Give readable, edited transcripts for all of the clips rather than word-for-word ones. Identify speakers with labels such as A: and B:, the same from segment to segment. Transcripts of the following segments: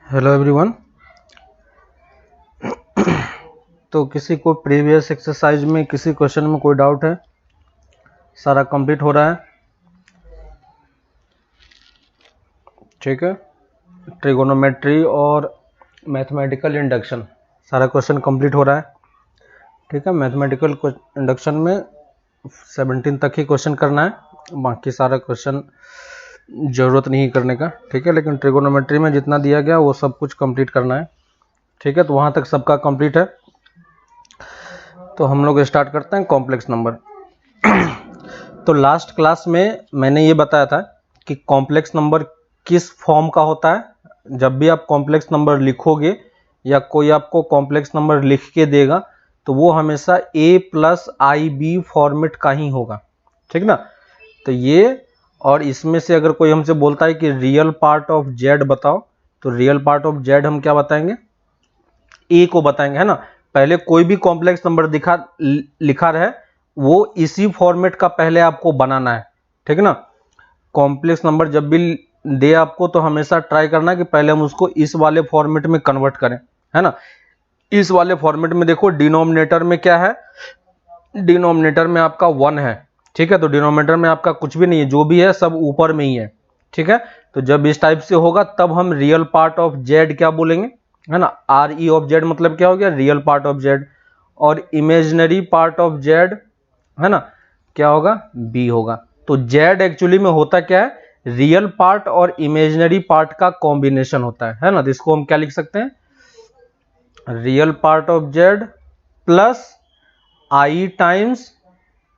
A: Hello everyone. तो किसी को प्रीवियस एक्सरसाइज में किसी क्वेश्चन में कोई डाउट है? सारा कंप्लीट हो रहा है, ठीक है। ट्रिगोनोमेट्री और मैथमेटिकल इंडक्शन सारा क्वेश्चन कंप्लीट हो रहा है, ठीक है। मैथमेटिकल इंडक्शन में 17 तक ही क्वेश्चन करना है, बाकी सारा क्वेश्चन ज़रूरत नहीं करने का, ठीक है। लेकिन ट्रिगोनोमेट्री में जितना दिया गया वो सब कुछ कंप्लीट करना है, ठीक है। तो वहाँ तक सबका कंप्लीट है। तो हम लोग स्टार्ट करते हैं कॉम्प्लेक्स नंबर। तो लास्ट क्लास में मैंने ये बताया था कि कॉम्प्लेक्स नंबर किस फॉर्म का होता है। जब भी आप कॉम्प्लेक्स नंबर लिखोगे या कोई आपको कॉम्प्लेक्स नंबर लिख के देगा तो वो हमेशा a+ib फॉर्मेट का ही होगा, ठीक ना। तो ये, और इसमें से अगर कोई हमसे बोलता है कि रियल पार्ट ऑफ जेड बताओ, तो रियल पार्ट ऑफ जेड हम क्या बताएंगे? ए को बताएंगे, है ना। पहले कोई भी कॉम्प्लेक्स नंबर लिखा रहे वो इसी फॉर्मेट का पहले आपको बनाना है, ठीक है ना। कॉम्प्लेक्स नंबर जब भी दे आपको तो हमेशा ट्राई करना है कि पहले हम उसको इस वाले फॉर्मेट में कन्वर्ट करें, है ना। इस वाले फॉर्मेट में देखो डिनोमिनेटर में क्या है, डिनोमिनेटर में आपका 1 है, ठीक है। तो डिनोमिनेटर में आपका कुछ भी नहीं है, जो भी है सब ऊपर में ही है, ठीक है। तो जब इस टाइप से होगा तब हम रियल पार्ट ऑफ जेड क्या बोलेंगे, है ना। आर ई ऑफ जेड मतलब क्या हो गया? Real part of Z. और इमेजिनरी पार्ट ऑफ जेड, है ना, क्या होगा? बी होगा। तो जेड एक्चुअली में होता क्या है? रियल पार्ट और इमेजिनरी पार्ट का कॉम्बिनेशन होता है ना। तो इसको हम क्या लिख सकते हैं? Real part of Z plus I times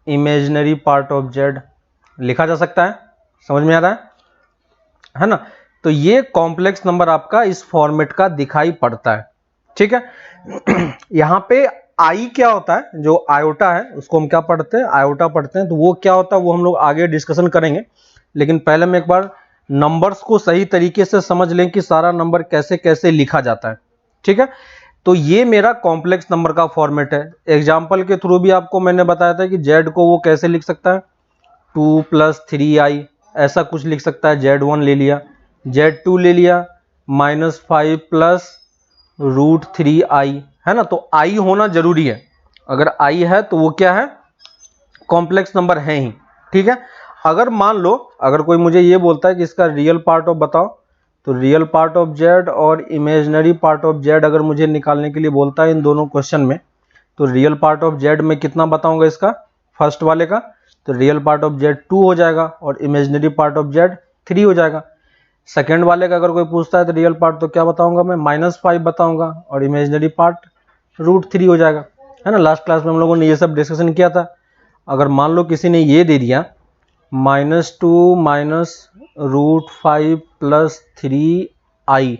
A: imaginary part of Z लिखा जा सकता है। समझ में आ रहा है ना। तो ये कॉम्प्लेक्स नंबर आपका इस फॉर्मेट का दिखाई पड़ता है, ठीक है। यहां पे आई क्या होता है? जो आयोटा है उसको हम क्या पढ़ते हैं? आयोटा पढ़ते हैं। तो वो क्या होता है वो हम लोग आगे डिस्कशन करेंगे, लेकिन पहले हम एक बार नंबर्स को सही तरीके से समझ लें कि सारा नंबर कैसे कैसे लिखा जाता है, ठीक है। तो ये मेरा कॉम्प्लेक्स नंबर का फॉर्मेट है। एग्जाम्पल के थ्रू भी आपको मैंने बताया था कि जेड को वो कैसे लिख सकता है? 2 + 3i ऐसा कुछ लिख सकता है। z1 ले लिया, z2 ले लिया, -5 + √3i, है ना। तो i होना जरूरी है। अगर i है तो वो क्या है? कॉम्प्लेक्स नंबर है ही, ठीक है। अगर मान लो अगर कोई मुझे ये बोलता है कि इसका रियल पार्ट ऑफ बताओ, तो रियल पार्ट ऑफ जेड और इमेजिनरी पार्ट ऑफ जेड अगर मुझे निकालने के लिए बोलता है इन दोनों क्वेश्चन में, तो रियल पार्ट ऑफ जेड में कितना बताऊंगा इसका? फर्स्ट वाले का तो रियल पार्ट ऑफ जेड 2 हो जाएगा और इमेजिनरी पार्ट ऑफ जेड 3 हो जाएगा। सेकेंड वाले का अगर कोई पूछता है तो रियल पार्ट तो क्या बताऊंगा मैं? -5 बताऊंगा और इमेजिनरी पार्ट √3 हो जाएगा, है ना। लास्ट क्लास में हम लोगों ने ये सब डिस्कशन किया था। अगर मान लो किसी ने ये दे दिया -2 -√5 + 3i,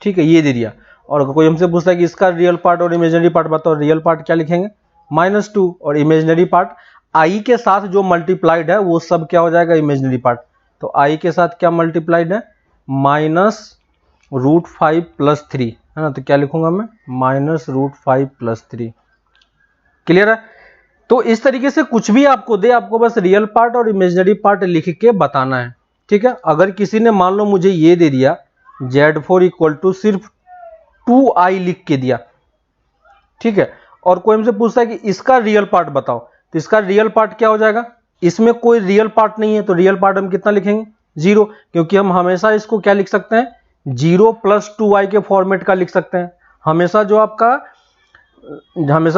A: ठीक है, ये दे दिया। और अगर कोई हमसे पूछता है कि इसका रियल पार्ट और इमेजिनरी पार्ट बताओ, रियल पार्ट क्या लिखेंगे? -2 और इमेजिनरी पार्ट i के साथ जो मल्टीप्लाइड है वो सब क्या हो जाएगा? Imaginary part. तो i के साथ क्या मल्टीप्लाइड है? -√5 + 3, है ना। तो क्या लिखूंगा मैं? -√5 + 3। क्लियर है? तो इस तरीके से कुछ भी आपको दे, आपको बस रियल पार्ट और इमेजिनरी पार्ट लिख के बताना है, ठीक है। अगर किसी ने मान लो मुझे ये दे दिया Z4 = सिर्फ 2i लिख के दिया, ठीक है, और कोई हमसे पूछता है कि इसका रियल पार्ट बताओ, तो इसका रियल पार्ट क्या हो जाएगा? इसमें कोई रियल पार्ट नहीं है, तो रियल पार्ट हम कितना लिखेंगे? 0, क्योंकि हम हमेशा इसको क्या लिख सकते हैं? 0 + 2i के फॉर्मेट का लिख सकते हैं। हमेशा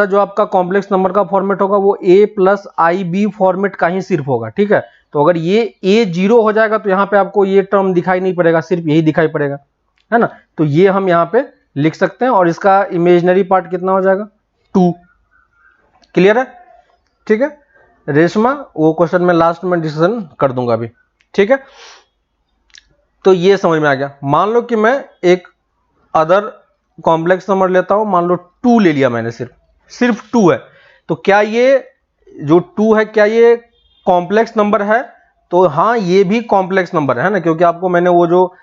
A: जो आपका कॉम्प्लेक्स नंबर का फॉर्मेट होगा वो a+ib फॉर्मेट का ही सिर्फ होगा, ठीक है। तो अगर ये a 0 हो जाएगा तो यहाँ पे आपको ये टर्म दिखाई नहीं पड़ेगा, सिर्फ यही दिखाई पड़ेगा, है ना। तो ये हम यहाँ पे लिख सकते हैं और इसका इमेजिनरी पार्ट कितना हो जाएगा? 2। क्लियर है? ठीक है। रेशमा वो क्वेश्चन में लास्ट में डिस्कशन कर दूंगा अभी, ठीक है। तो ये समझ में आ गया। मान लो कि मैं एक अदर कॉम्प्लेक्स नंबर लेता हूं, मान लो 2 ले लिया मैंने, सिर्फ 2 है। तो क्या ये जो 2 है क्या ये कॉम्प्लेक्स नंबर है? तो हाँ, ये भी कॉम्प्लेक्स नंबर है ना, क्योंकि आपको मैंने वो जो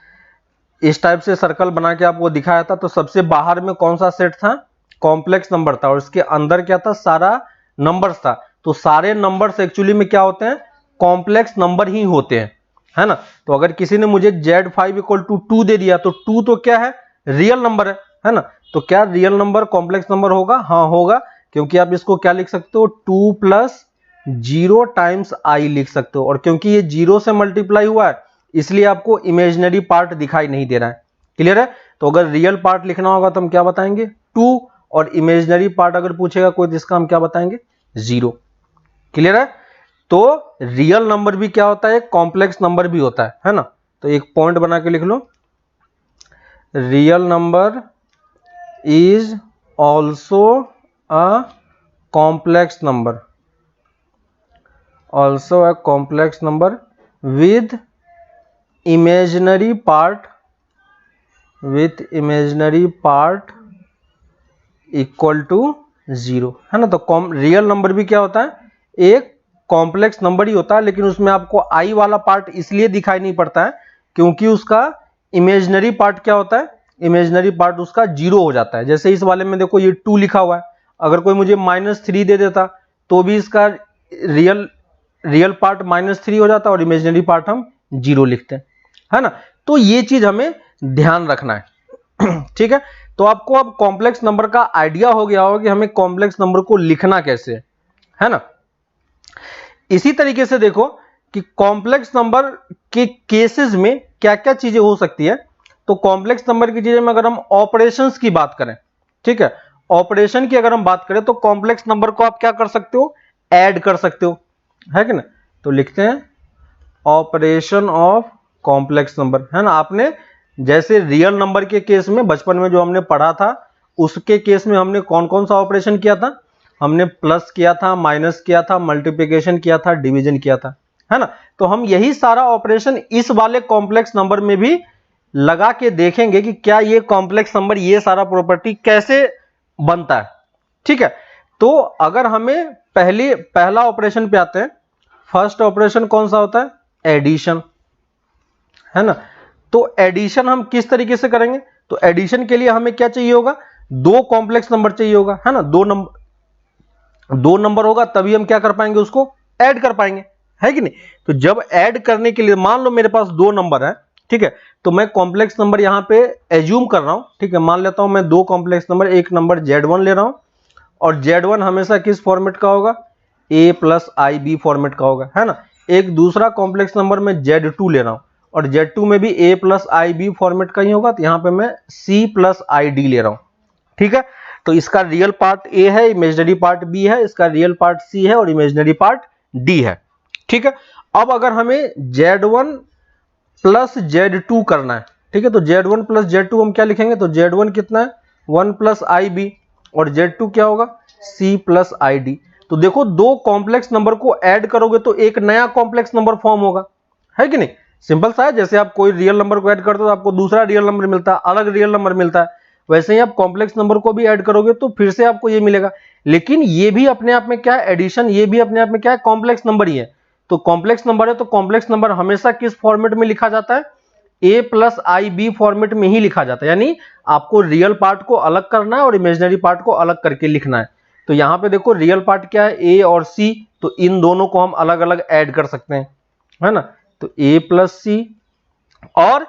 A: इस टाइप से सर्कल बना के आपको दिखाया था, तो सबसे बाहर में कौन सा सेट था? कॉम्प्लेक्स नंबर था, और इसके अंदर क्या था? सारा नंबर्स था। तो सारे नंबर्स एक्चुअली में क्या होते हैं? कॉम्प्लेक्स नंबर ही होते हैं, है ना। तो अगर किसी ने मुझे Z5 इक्वल टू 2 दे दिया तो 2 तो क्या है, रियल नंबर है ना। तो क्या रियल नंबर कॉम्प्लेक्स नंबर होगा? हाँ होगा, क्योंकि आप इसको क्या लिख सकते हो, 2 प्लस 0 टाइम्स आई लिख सकते हो। और क्योंकि ये 0 से मल्टीप्लाई हुआ है इसलिए आपको इमेजिनरी पार्ट दिखाई नहीं दे रहा है। क्लियर है। तो अगर रियल पार्ट लिखना होगा तो हम क्या बताएंगे, 2, और इमेजिनरी पार्ट अगर पूछेगा कोई तो इसका हम क्या बताएंगे, 0। क्लियर है। तो रियल नंबर भी क्या होता है, कॉम्प्लेक्स नंबर भी होता है ना। तो एक पॉइंट बना के लिख लो, real number is also a complex number, also a complex number with imaginary part, with imaginary part equal to 0, है ना। तो रियल नंबर भी क्या होता है, एक कॉम्प्लेक्स नंबर ही होता है, लेकिन उसमें आपको आई वाला पार्ट इसलिए दिखाई नहीं पड़ता है क्योंकि उसका इमेजिनरी पार्ट क्या होता है, इमेजिनरी पार्ट उसका 0 हो जाता है। जैसे इस वाले में देखो ये 2 लिखा हुआ है, अगर कोई मुझे -3 दे देता तो भी इसका रियल पार्ट -3 हो जाता और इमेजिनरी पार्ट हम 0 लिखते हैं, है ना। तो ये चीज हमें ध्यान रखना है ठीक है। तो आपको अब कॉम्प्लेक्स नंबर का आइडिया हो गया होगा कि हमें कॉम्प्लेक्स नंबर को लिखना कैसे है ना। इसी तरीके से देखो कि कॉम्प्लेक्स नंबर के केसेस में क्या क्या चीजें हो सकती है। तो कॉम्प्लेक्स नंबर की चीजें में अगर हम ऑपरेशंस की बात करें, ठीक है, ऑपरेशन की अगर हम बात करें तो कॉम्प्लेक्स नंबर को आप क्या कर सकते हो, ऐड कर सकते हो, है कि ना। तो लिखते हैं ऑपरेशन ऑफ कॉम्प्लेक्स नंबर, है ना। आपने जैसे रियल नंबर के केस में बचपन में जो हमने पढ़ा था उसके केस में हमने कौन कौन सा ऑपरेशन किया था, हमने प्लस किया था, माइनस किया था, मल्टीप्लिकेशन किया था, डिवीजन किया था, है ना। तो हम यही सारा ऑपरेशन इस वाले कॉम्प्लेक्स नंबर में भी लगा के देखेंगे कि क्या ये कॉम्प्लेक्स नंबर ये सारा प्रॉपर्टी कैसे बनता है, ठीक है। तो अगर हमें पहला ऑपरेशन पे आते हैं, फर्स्ट ऑपरेशन कौन सा होता है, एडिशन, है ना। तो एडिशन हम किस तरीके से करेंगे, तो एडिशन के लिए हमें क्या चाहिए होगा, 2 कॉम्प्लेक्स नंबर चाहिए होगा, है ना। 2 नंबर होगा तभी हम क्या कर पाएंगे, उसको ऐड कर पाएंगे, है कि नहीं। तो जब ऐड करने के लिए मान लो मेरे पास 2 नंबर है, ठीक है, तो मैं कॉम्प्लेक्स नंबर यहां पे एज्यूम कर रहा हूं, ठीक है। मान लेता हूं मैं 2 कॉम्प्लेक्स नंबर, एक नंबर Z1 ले रहा हूं और Z1 हमेशा किस फॉर्मेट का होगा, A प्लस IB फॉर्मेट का होगा, है ना। एक दूसरा कॉम्प्लेक्स नंबर में Z2 ले रहा हूं और Z2 में भी A प्लस IB फॉर्मेट का ही होगा, तो यहां पे मैं C प्लस ID ले रहा हूं, ठीक है। तो इसका रियल पार्ट A है, इमेजिनरी पार्ट B है, इसका रियल पार्ट C है और इमेजिनरी पार्ट D है, ठीक है। अब अगर हमें Z1 प्लस Z2 करना है, ठीक है, तो Z1 प्लस Z2 हम क्या लिखेंगे, तो Z1 कितना है, 1 प्लस IB और Z2 क्या होगा, C प्लस ID। तो देखो 2 कॉम्प्लेक्स नंबर को ऐड करोगे तो एक नया कॉम्प्लेक्स नंबर फॉर्म होगा, है कि नहीं। सिंपल सा है, जैसे आप कोई रियल नंबर को ऐड करते हो तो आपको दूसरा रियल नंबर मिलता है, अलग रियल नंबर मिलता है, वैसे ही आप कॉम्प्लेक्स नंबर को भी ऐड करोगे तो फिर से आपको ये मिलेगा। लेकिन ये भी अपने आप में क्या है, एडिशन, ये भी अपने आप में क्या है, कॉम्प्लेक्स नंबर ही है। तो कॉम्प्लेक्स नंबर है तो कॉम्प्लेक्स नंबर हमेशा किस फॉर्मेट में लिखा जाता है, A प्लस IB फॉर्मेट में ही लिखा जाता है, यानी आपको रियल पार्ट को अलग करना है और इमेजिनरी पार्ट को अलग करके लिखना है। तो यहां पे देखो रियल पार्ट क्या है, A और C, तो इन दोनों को हम अलग अलग ऐड कर सकते हैं, है ना। तो A प्लस C और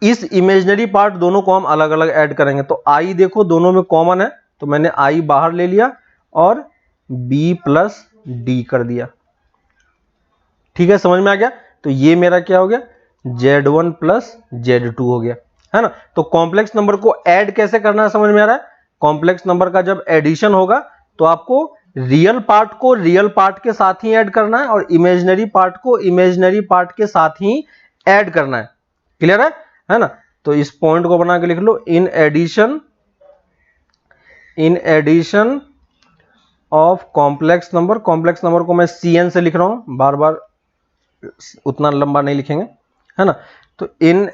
A: इस इमेजिनरी पार्ट दोनों को हम अलग अलग ऐड करेंगे। तो I देखो दोनों में कॉमन है तो मैंने I बाहर ले लिया और B प्लस D कर दिया, ठीक है, समझ में आ गया। तो ये मेरा क्या हो गया, Z1 प्लस Z2 हो गया, है ना। तो कॉम्प्लेक्स नंबर को ऐड कैसे करना है समझ में आ रहा है। कॉम्प्लेक्स नंबर का जब एडिशन होगा तो आपको रियल पार्ट को रियल पार्ट के साथ ही ऐड करना है और इमेजिनरी पार्ट को इमेजिनरी पार्ट के साथ ही ऐड करना है। क्लियर है ना। तो इस पॉइंट को बना के लिख लो, in addition of complex number, complex number को मैं CN से लिख रहा हूं, बार बार उतना लंबा नहीं लिखेंगे, है ना। तो in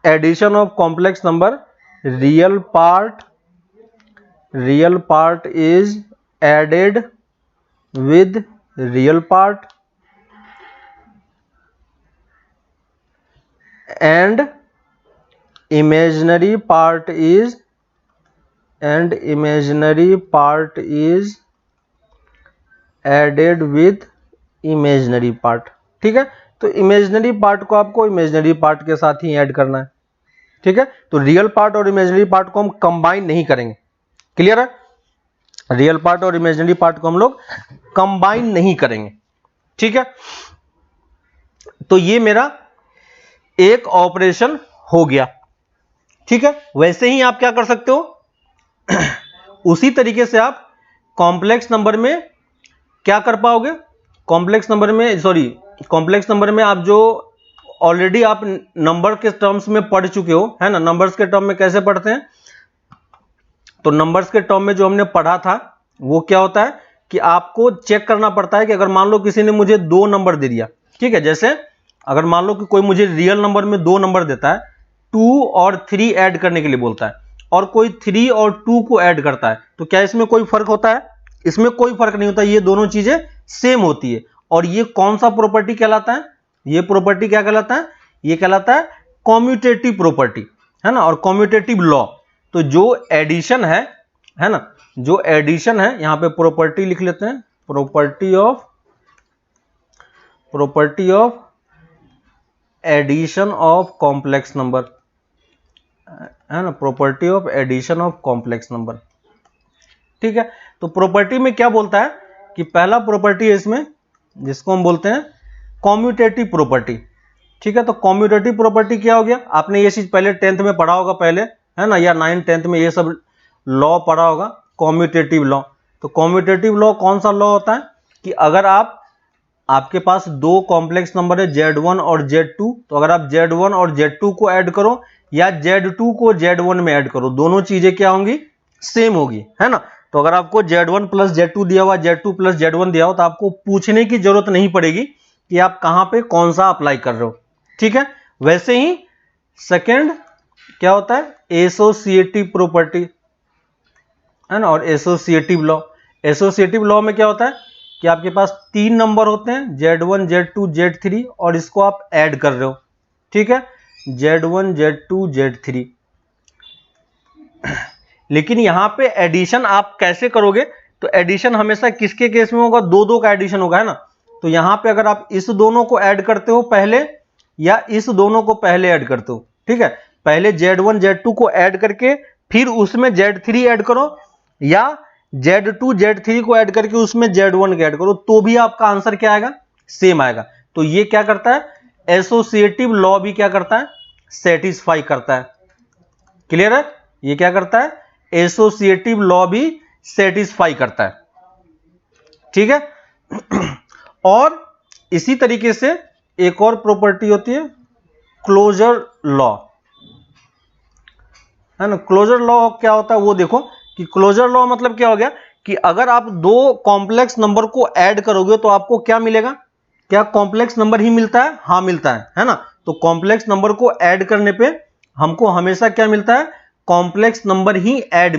A: addition of complex number real part is added with real part and imaginary part is added with imaginary part, ठीक है। तो इमेजिनरी पार्ट को आपको इमेजिनरी पार्ट के साथ ही ऐड करना है, ठीक है। तो रियल पार्ट और इमेजिनरी पार्ट को हम कंबाइन नहीं करेंगे, क्लियर है। रियल पार्ट और इमेजिनरी पार्ट को हम लोग कंबाइन नहीं करेंगे, ठीक है। तो ये मेरा एक ऑपरेशन हो गया, ठीक है। वैसे ही आप क्या कर सकते हो, उसी तरीके से आप कॉम्प्लेक्स नंबर में क्या कर पाओगे, कॉम्प्लेक्स नंबर में आप जो ऑलरेडी आप नंबर के टर्म्स में पढ़ चुके हो, है ना। नंबर्स के टर्म में कैसे पढ़ते हैं, तो नंबर्स के टर्म में जो हमने पढ़ा था वो क्या होता है कि आपको चेक करना पड़ता है कि अगर मान लो किसी ने मुझे 2 नंबर दे दिया, ठीक है। जैसे अगर मान लो कि कोई मुझे रियल नंबर में 2 नंबर देता है, 2 और 3 ऐड करने के लिए बोलता है, और कोई 3 और 2 को ऐड करता है, तो क्या इसमें कोई फर्क होता है? इसमें कोई फर्क नहीं होता, ये दोनों चीजें सेम होती है। और ये कौन सा प्रॉपर्टी कहलाता है, ये प्रॉपर्टी क्या कहलाता है, ये कहलाता है कॉम्यूटेटिव प्रॉपर्टी, है ना, और कॉम्यूटेटिव लॉ। तो जो एडिशन है ना, जो एडिशन है, यहां पे प्रॉपर्टी लिख लेते हैं, property of addition of complex number, है ना, property of addition of complex number, ठीक है। तो प्रॉपर्टी में क्या बोलता है कि पहला प्रॉपर्टी है इसमें जिसको हम बोलते हैं कॉम्यूटेटिव प्रॉपर्टी, ठीक है। तो कॉम्यूटेटिव प्रॉपर्टी क्या हो गया, आपने ये चीज पहले 10th में पढ़ा होगा पहले, है ना, या 9th 10th में ये सब लॉ पढ़ा होगा, कॉम्यूटेटिव लॉ। तो कॉम्यूटेटिव लॉ कौन सा लॉ होता है कि अगर आपके पास 2 कॉम्प्लेक्स नंबर है Z1 और Z2, तो अगर आप Z1 और Z2 को ऐड करो या Z2 को Z1 में ऐड करो, दोनों चीजें क्या होंगी, सेम होगी, है ना। तो अगर आपको Z1 प्लस Z2 दिया हुआ, Z2 प्लस Z1 दिया हो, तो आपको पूछने की जरूरत नहीं पड़ेगी कि आप कहां पे कौन सा अप्लाई कर रहे हो, ठीक है। वैसे ही सेकंड क्या होता है, एसोसिएटिव प्रॉपर्टी, है ना, और एसोसिएटिव लॉ। एसोसिएटिव लॉ में क्या होता है कि आपके पास 3 नंबर होते हैं, Z1 Z2 Z3, और इसको आप ऐड कर रहे हो, ठीक है, Z1 Z2 Z3। लेकिन यहां पे एडिशन आप कैसे करोगे, तो एडिशन हमेशा किसके केस में होगा, 2 का एडिशन होगा, है ना। तो यहां पे अगर आप इस दोनों को ऐड करते हो पहले, या इस दोनों को पहले ऐड करते हो, ठीक है, पहले Z1 Z2 को ऐड करके फिर उसमें Z3 ऐड करो, या Z2 Z3 को ऐड करके उसमें Z1 को ऐड करो, तो भी आपका आंसर क्या आएगा, सेम आएगा। तो ये क्या करता है, एसोसिएटिव लॉ भी क्या करता है, सेटिस्फाई करता है, क्लियर है। ये क्या करता है, एसोसिएटिव लॉ भी सेटिस्फाई करता है, ठीक है। और इसी तरीके से एक और प्रॉपर्टी होती है क्लोजर लॉ, है ना। क्लोजर लॉ क्या होता है वो देखो, कि क्लोजर लॉ मतलब क्या हो गया कि अगर आप 2 कॉम्प्लेक्स नंबर को ऐड करोगे तो आपको क्या मिलेगा, क्या कॉम्प्लेक्स नंबर ही मिलता है, हाँ मिलता है ना। तो कॉम्प्लेक्स नंबर को ऐड करने पे हमको हमेशा क्या मिलता है, कॉम्प्लेक्स नंबर ही ऐड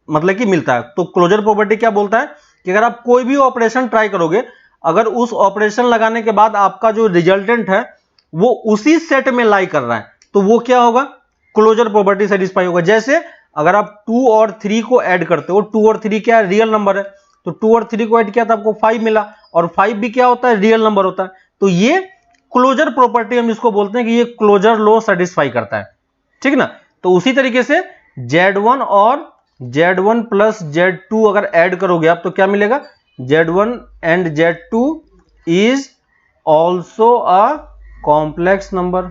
A: मतलब कि मिलता है। तो क्लोजर प्रॉपर्टी क्या बोलता है कि अगर आप कोई भी ऑपरेशन ट्राई करोगे, अगर उस ऑपरेशन लगाने के बाद आपका जो रिजल्टेंट है वो उसी सेट में लाई कर रहा है, तो वो क्या होगा, क्लोजर प्रॉपर्टी सेटिस्फाई होगा। जैसे अगर आप 2 और 3 को ऐड करते हो, 2 और 3 क्या है, रियल नंबर है, तो 2 और 3 को ऐड किया तो आपको 5 मिला, और 5 भी क्या होता है, रियल नंबर होता है। तो ये क्लोजर प्रॉपर्टी हम इसको बोलते हैं कि ये क्लोजर लॉ सेटिस्फाई करता है, ठीक ना। तो उसी तरीके से Z1 और Z1 प्लस Z2 अगर ऐड करोगे आप, तो क्या मिलेगा, Z1 and Z2 is also a complex number,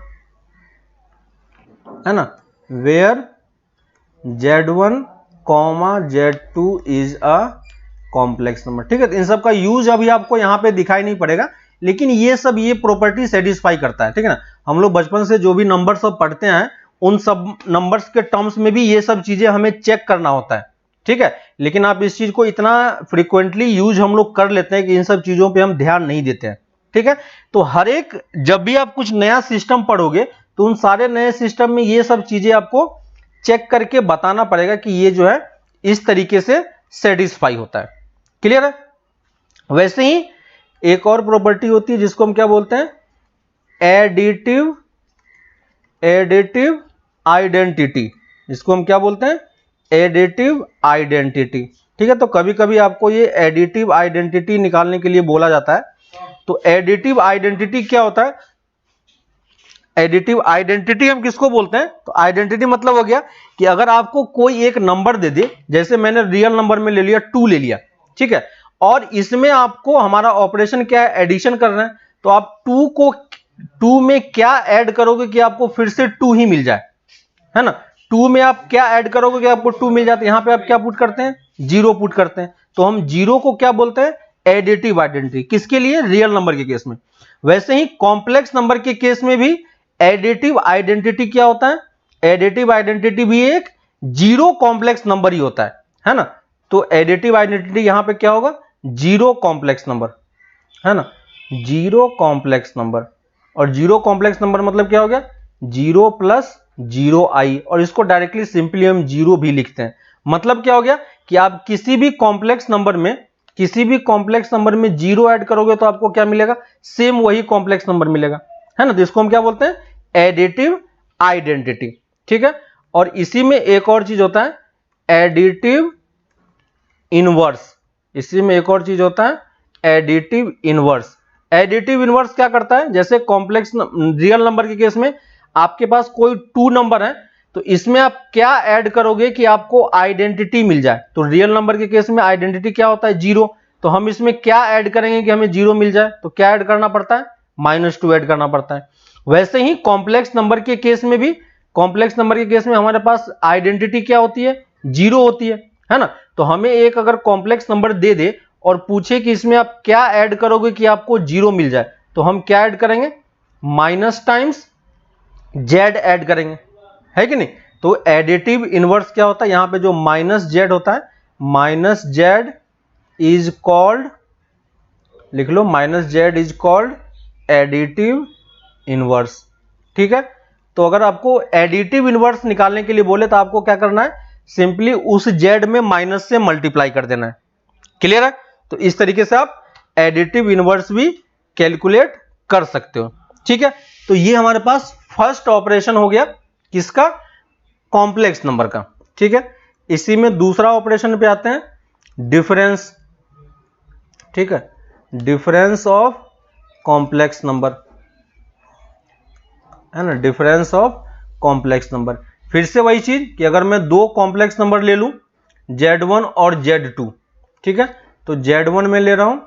A: है ना, where Z1, Z2 is a complex number, ठीक है। इन सब का यूज अभी आपको यहां पे दिखाई नहीं पड़ेगा, लेकिन ये सब ये प्रॉपर्टी सेटिस्फाई करता है, ठीक है ना। हम लोग बचपन से जो भी नंबर सब पढ़ते हैं, उन सब नंबर्स के टर्म्स में भी ये सब चीजें हमें चेक करना होता है, ठीक है। लेकिन आप इस चीज को इतना फ्रीक्वेंटली यूज हम लोग कर लेते हैं कि इन सब चीजों पे हम ध्यान नहीं देते हैं, ठीक है। तो हर एक जब भी आप कुछ नया सिस्टम पढ़ोगे, तो उन सारे नए सिस्टम में ये सब चीजें आपको चेक करके बताना पड़ेगा कि ये जो है इस तरीके से सेटिस्फाई होता है, क्लियर है। वैसे ही एक और प्रॉपर्टी होती है जिसको हम क्या बोलते हैं, एडिटिव आइडेंटिटी, जिसको हम क्या बोलते हैं, एडिटिव आइडेंटिटी, ठीक है। तो कभी कभी आपको ये एडिटिव आइडेंटिटी निकालने के लिए बोला जाता है तो एडिटिव आइडेंटिटी क्या होता है? एडिटिव आइडेंटिटी हम किसको बोलते हैं? तो आइडेंटिटी मतलब हो गया कि अगर आपको कोई एक नंबर दे दे, जैसे मैंने रियल नंबर में ले लिया 2 ले लिया, ठीक है, और इसमें आपको हमारा ऑपरेशन क्या है? एडिशन करना है, तो आप 2 में क्या ऐड करोगे कि आपको फिर से 2 ही मिल जाए, है ना? 2 में आप क्या ऐड करोगे कि आपको 2 मिल जाए? यहां पे आप क्या पुट करते हैं? 0 पुट करते हैं। तो हम 0 को क्या बोलते हैं? Additive identity. किसके लिए? रियल नंबर के केस में। वैसे ही कॉम्प्लेक्स नंबर के केस में भी एडिटिव आइडेंटिटी क्या होता है? एडिटिव आइडेंटिटी भी एक 0 कॉम्प्लेक्स नंबर ही होता है ना? तो एडिटिव आइडेंटिटी यहां पे क्या होगा? 0 कॉम्प्लेक्स नंबर, है ना? 0 कॉम्प्लेक्स नंबर। और 0 कॉम्प्लेक्स नंबर मतलब क्या हो गया? 0 प्लस 0i, और इसको डायरेक्टली सिंपली हम 0 भी लिखते हैं। मतलब क्या हो गया कि आप किसी भी कॉम्प्लेक्स नंबर में 0 ऐड करोगे तो आपको क्या मिलेगा? सेम वही कॉम्प्लेक्स नंबर मिलेगा, है ना? तो इसको हम क्या बोलते हैं? एडिटिव आइडेंटिटी, ठीक है। और इसी में एक और चीज होता है, एडिटिव इनवर्स। इसी में एक और चीज होता है, एडिटिव इनवर्स। एडिटिव इनवर्स क्या करता है? जैसे कॉम्प्लेक्स रियल नंबर के केस में आपके पास कोई 2 नंबर है, तो इसमें आप क्या ऐड करोगे कि आपको आइडेंटिटी मिल जाए? तो रियल नंबर के केस में आइडेंटिटी क्या होता है? 0। तो हम इसमें क्या ऐड करेंगे कि हमें 0 मिल जाए? तो क्या ऐड करना पड़ता है? -2 ऐड करना पड़ता है। वैसे ही कॉम्प्लेक्स नंबर के केस में भी, कॉम्प्लेक्स नंबर के केस में हमारे पास आइडेंटिटी क्या होती है? 0 होती है ना? तो हमें एक अगर कॉम्प्लेक्स नंबर दे दे और पूछे कि इसमें आप क्या ऐड करोगे कि आपको 0 मिल जाए, तो हम क्या ऐड करेंगे? माइनस टाइम्स जेड ऐड करेंगे, है कि नहीं? तो एडिटिव इनवर्स क्या होता है? यहां पे जो -z होता है, -z इज कॉल्ड, लिख लो, -z is called additive inverse, ठीक है। तो अगर आपको एडिटिव इनवर्स निकालने के लिए बोले तो आपको क्या करना है? सिंपली उस z में माइनस से मल्टीप्लाई कर देना है। क्लियर है? तो इस तरीके से आप एडिटिव इनवर्स भी कैलकुलेट कर सकते हो, ठीक है। तो ये हमारे पास फर्स्ट ऑपरेशन हो गया, किसका? कॉम्प्लेक्स नंबर का, ठीक है। इसी में दूसरा ऑपरेशन पे आते हैं, डिफरेंस, ठीक है। डिफरेंस ऑफ कॉम्प्लेक्स नंबर, है ना? Difference of complex number. फिर से वही चीज कि अगर मैं 2 कॉम्प्लेक्स नंबर ले लूं, Z1 और Z2, ठीक है, तो Z1 में ले रहा हूं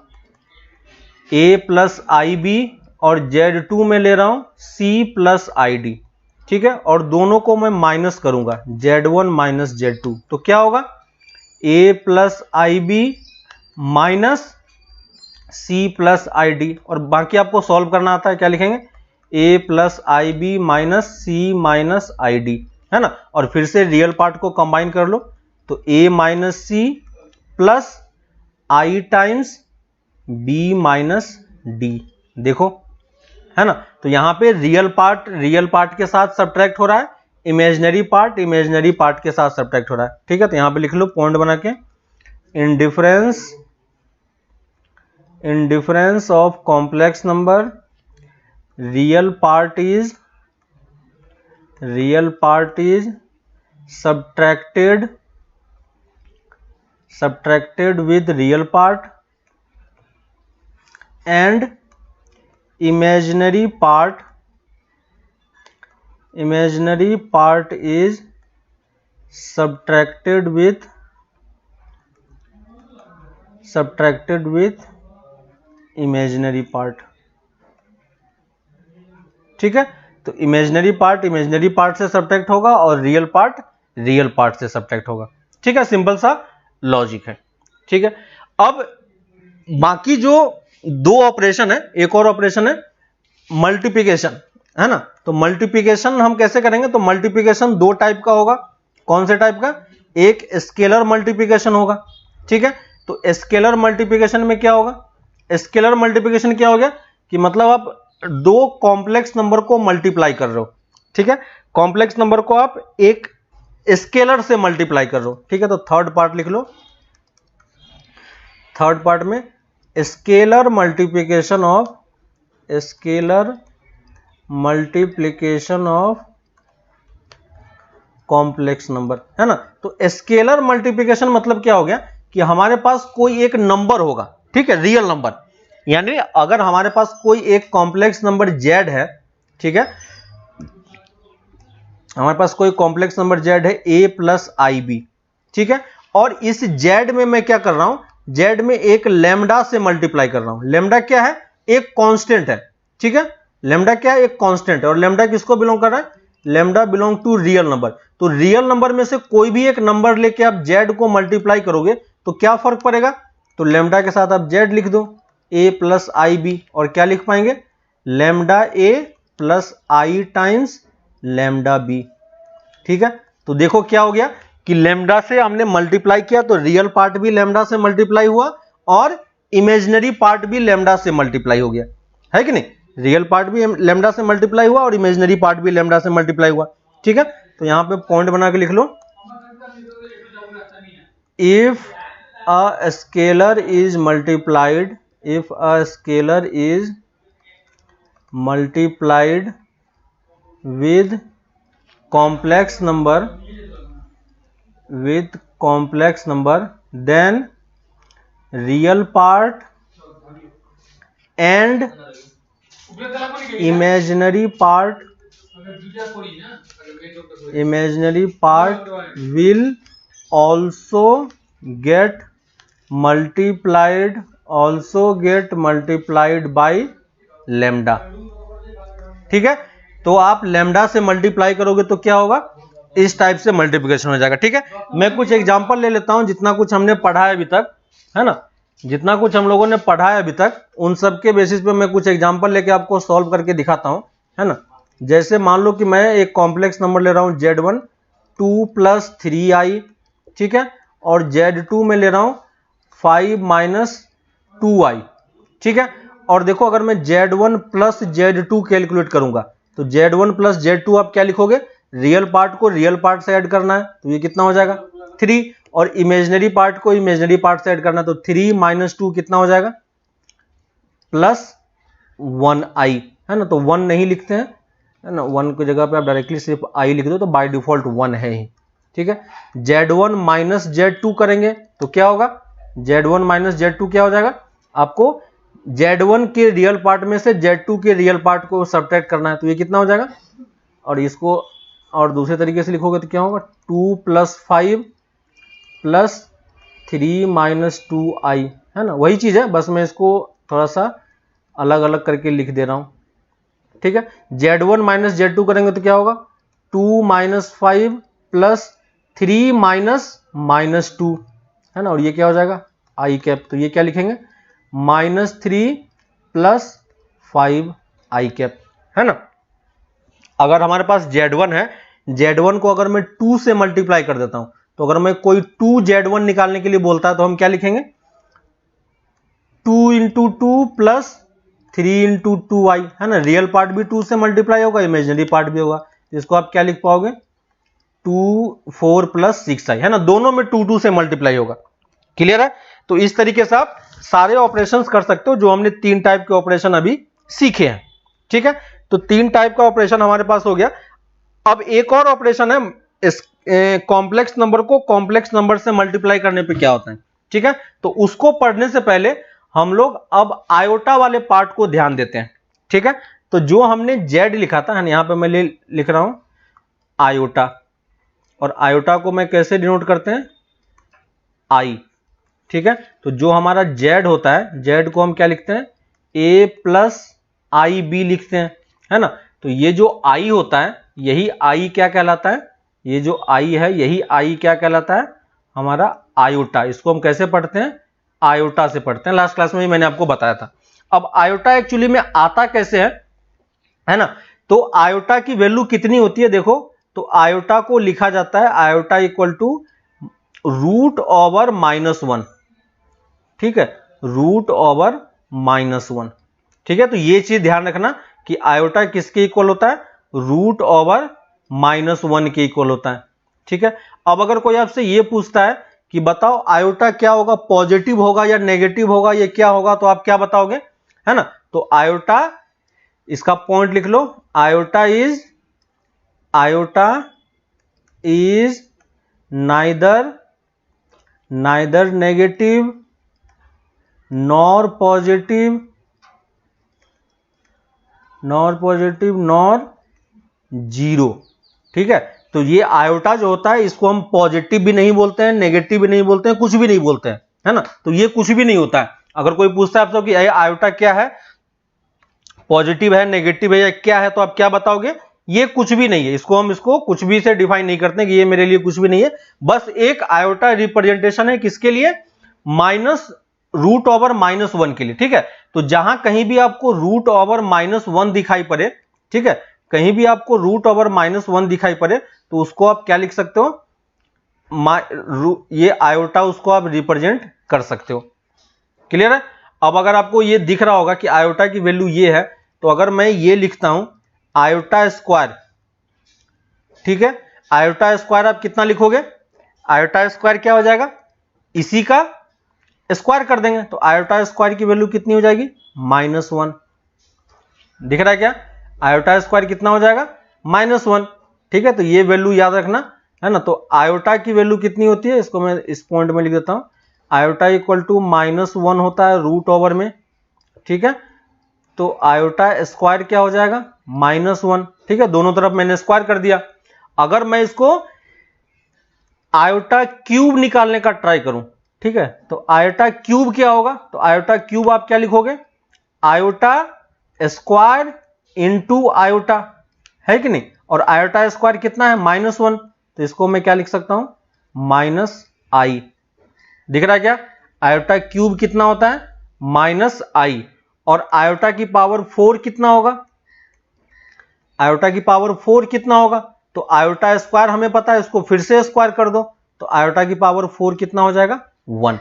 A: a प्लस IB और Z2 में ले रहा हूं C प्लस ID, ठीक है, और दोनों को मैं माइनस करूंगा, Z1 माइनस Z2, तो क्या होगा? a plus IB minus C plus ID, और बाकी आपको सॉल्व करना आता है, क्या लिखेंगे? a plus IB minus C minus ID, है ना? और फिर से रियल पार्ट को कंबाइन कर लो, तो a minus C plus I times b minus d, देखो, है ना? तो यहां पे रियल पार्ट के साथ सब्ट्रैक्ट हो रहा है, इमेजिनरी पार्ट के साथ सब्ट्रैक्ट हो रहा है, ठीक है। तो यहां पे लिख लो पॉइंट बना के, in difference of complex number, real part is subtracted with real part and imaginary part is subtracted with imaginary part, ठीक है। तो इमेजिनरी पार्ट से सब्ट्रैक्ट होगा और रियल पार्ट से सब्ट्रैक्ट होगा, ठीक है। सिंपल सा लॉजिक है, ठीक है। अब बाकी जो 2 ऑपरेशन है, एक और ऑपरेशन है मल्टीप्लिकेशन, है ना? तो मल्टीप्लिकेशन हम कैसे करेंगे? तो मल्टीप्लिकेशन 2 टाइप का होगा। कौन से टाइप का? एक स्केलर मल्टीप्लिकेशन होगा, ठीक है। तो स्केलर मल्टीप्लिकेशन में क्या होगा? स्केलर मल्टीप्लिकेशन क्या हो गया कि मतलब आप 2 कॉम्प्लेक्स नंबर को मल्टीप्लाई कर रहे हो, ठीक है। कॉम्प्लेक्स नंबर को आप एक स्केलर से मल्टीप्लाई कर रहे हो, ठीक है। तो थर्ड पार्ट लिख लो, थर्ड पार्ट में scalar multiplication of complex number, है ना? तो स्केलर मल्टीप्लिकेशन मतलब क्या हो गया कि हमारे पास कोई एक नंबर होगा, ठीक है, रियल नंबर, यानी अगर हमारे पास कोई एक कॉम्प्लेक्स नंबर z है, ठीक है, हमारे पास कोई कॉम्प्लेक्स नंबर z है a प्लस आई बी, ठीक है, और इस z में मैं क्या कर रहा हूं, z में एक लेमडा से मल्टीप्लाई कर रहा हूं। लेमडा क्या है, एक कांस्टेंट है, ठीक है, लेमडा क्या है, एक कांस्टेंट है, और लेमडा किसको बिलोंग कर रहा है, lambda belong to real number. तो रियल नंबर में से कोई भी एक नंबर लेके आप z को मल्टीप्लाई करोगे तो क्या फर्क पड़ेगा, तो लेमडा के साथ आप z लिख दो a प्लस आई बी, और क्या लिख पाएंगे, lambda a plus I times lambda b, ठीक है। तो देखो क्या हो गया कि लेमडा से हमने मल्टीप्लाई किया तो रियल पार्ट भी लेमडा से मल्टीप्लाई हुआ और इमेजिनरी पार्ट भी लेमडा से मल्टीप्लाई हो गया, है कि नहीं, रियल पार्ट भी लेमडा से मल्टीप्लाई हुआ और इमेजिनरी पार्ट भी लेमडा से मल्टीप्लाई हुआ, ठीक है। तो यहां पे पॉइंट बना के लिख लो, if a scalar is multiplied, if a scalar is multiplied with complex number then real part and imaginary part will also get multiplied by lambda, ठीक है। तो आप लेमडा से मल्टीप्लाई करोगे तो क्या होगा, इस टाइप से मल्टीप्लिकेशन हो जाएगा, ठीक है। मैं कुछ एग्जांपल ले लेता हूं, जितना कुछ हमने पढ़ा है अभी तक, है ना, जितना कुछ हम लोगों ने पढ़ा है अभी तक, उन सब के बेसिस पे मैं कुछ एग्जांपल लेके आपको सॉल्व करके दिखाता हूं, है ना। जैसे मान लो कि मैं एक कॉम्प्लेक्स नंबर ले रहा हूं z1 2 प्लस 3i, ठीक है, और z2 में ले रहा हूं 5 माइनस 2i, ठीक है। और देखो अगर मैं z1 प्लस z2 कैलकुलेट करूंगा तो z1 प्लस z2 आप क्या लिखोगे, रियल पार्ट को रियल पार्ट से ऐड करना है तो ये कितना हो जाएगा 3, और इमेजिनरी पार्ट को इमेजिनरी पार्ट से ऐड करना है तो 3 माइनस 2 कितना हो जाएगा प्लस 1i, है ना। तो 1 नहीं लिखते हैं, है ना, 1 की जगह पे आप डायरेक्टली सिर्फ i लिख दो तो बाय डिफॉल्ट 1 है ही, ठीक है। z1 माइनस z2 करेंगे तो क्या होगा, z1 माइनस z2 क्या हो जाएगा, आपको z1 के रियल पार्ट में से z2 के रियल पार्ट को सब्ट्रैक्ट करना है तो ये कितना हो जाएगा, और इसको और दूसरे तरीके से लिखोगे तो क्या होगा 2 प्लस 5 प्लस 3 माइनस 2i, है ना, वही चीज है, बस मैं इसको थोड़ा सा अलग अलग करके लिख दे रहा हूं, ठीक है। z1 माइनस z2 करेंगे तो क्या होगा 2 माइनस 5 प्लस 3 माइनस 2, है ना, और ये क्या हो जाएगा i कैप, तो ये क्या लिखेंगे -3 प्लस 5i कैप, है ना। अगर हमारे पास z1 है, z1 को अगर मैं 2 से मल्टीप्लाई कर देता हूं तो अगर मैं कोई 2z1 निकालने के लिए बोलता है तो हम क्या लिखेंगे 2 इंटू 2 प्लस 3 इंटू 2i, है ना, रियल पार्ट भी 2 से मल्टीप्लाई होगा, इमेजिनरी पार्ट भी होगा, तो इसको आप क्या लिख पाओगे 2 4 प्लस 6i, है ना, दोनों में 2 2 से मल्टीप्लाई होगा, क्लियर है। तो इस तरीके से आप सारे ऑपरेशंस कर सकते हो जो हमने 3 टाइप के ऑपरेशन अभी सीखे हैं, ठीक है। तो 3 टाइप का ऑपरेशन हमारे पास हो गया। अब एक और ऑपरेशन है, इस कॉम्प्लेक्स नंबर को कॉम्प्लेक्स नंबर से मल्टीप्लाई करने पे क्या होता है, ठीक है। तो उसको पढ़ने से पहले हम लोग अब आयोटा वाले पार्ट को ध्यान देते हैं, ठीक है। तो जो हमने z लिखा था, यहां पे मैं लिख रहा हूं आयोटा, और आयोटा को मैं कैसे डिनोट करते हैं i, ठीक है। तो जो हमारा z होता है, z को हम क्या लिखते हैं a प्लस आई बी लिखते हैं, है ना। तो ये जो i होता है यही i क्या कहलाता है, ये जो i है यही i क्या कहलाता है हमारा आयोटा। इसको हम कैसे पढ़ते हैं, आयोटा से पढ़ते हैं, लास्ट क्लास में ही मैंने आपको बताया था। अब आयोटा एक्चुअली में आता कैसे है ना। तो आयोटा की वैल्यू कितनी होती है देखो, तो आयोटा को लिखा जाता है iota equal to root over -1, ठीक है, रूट ओवर -1, ठीक है। तो ये चीज ध्यान रखना कि आयोटा किसके इक्वल होता है, रूट ओवर -1 के इक्वल होता है, ठीक है। अब अगर कोई आपसे ये पूछता है कि बताओ आयोटा क्या होगा, पॉजिटिव होगा या नेगेटिव होगा, ये क्या होगा, तो आप क्या बताओगे, है ना। तो आयोटा, इसका पॉइंट लिख लो, iota is neither negative nor positive nor positive nor zero. ठीक है, तो ये आयोटा जो होता है इसको हम पॉजिटिव भी नहीं बोलते हैं, नेगेटिव भी नहीं बोलते हैं, कुछ भी नहीं बोलते हैं, है ना। तो ये कुछ भी नहीं होता है। अगर कोई पूछता है आपसे कि आयोटा क्या है, पॉजिटिव है, नेगेटिव है या क्या है, तो आप क्या बताओगे? ये कुछ भी नहीं है। इसको कुछ भी से डिफाइन नहीं करते कि ये मेरे लिए कुछ भी नहीं है। बस एक आयोटा रिप्रेजेंटेशन है किसके लिए? Minus root over minus one के लिए। ठीक है, तो जहां कहीं भी आपको रूट ओवर माइनस वन दिखाई पड़े, ठीक है, कहीं भी आपको रूट ओवर माइनस वन दिखाई पड़े तो उसको आप क्या लिख सकते हो? ये आयोटा, उसको आप रिप्रेजेंट कर सकते हो। क्लियर है? अब अगर आपको ये दिख रहा होगा कि आयोटा की वैल्यू ये है, तो अगर मैं ये लिखता हूं आयोटा स्क्वायर, ठीक है, आयोटा स्क्वायर आप कितना लिखोगे? आयोटा स्क्वायर क्या हो जाएगा? इसी का स्क्वायर कर देंगे, तो आयोटा स्क्वायर की वैल्यू कितनी हो जाएगी? Minus one. दिख रहा है क्या? आयोटा स्क्वायर कितना हो जाएगा? Minus one. ठीक है, तो ये वैल्यू याद रखना, है ना। तो आयोटा की वैल्यू कितनी होती है, इसको मैं इस पॉइंट में लिख देता हूं। Iota equal to minus one होता है रूट ओवर में। ठीक है, तो आयोटा स्क्वायर क्या हो जाएगा? Minus one. ठीक है, दोनों तरफ मैंने स्क्वायर कर दिया। अगर मैं इसको आयोटा क्यूब निकालने का ट्राई करूं, ठीक है, तो आयोटा क्यूब क्या होगा? तो आयोटा क्यूब आप क्या लिखोगे? आयोटा स्क्वायर इंटू आयोटा, है कि नहीं। और आयोटा स्क्वायर कितना है? Minus one. तो इसको मैं क्या लिख सकता हूं? माइनस आई। दिख रहा है क्या? आयोटा क्यूब कितना होता है? माइनस आई। और आयोटा की पावर 4 कितना होगा? आयोटा की पावर 4 कितना होगा? तो आयोटा स्क्वायर हमें पता है, इसको फिर से स्क्वायर कर दो, तो आयोटा की पावर 4 कितना हो जाएगा? 1।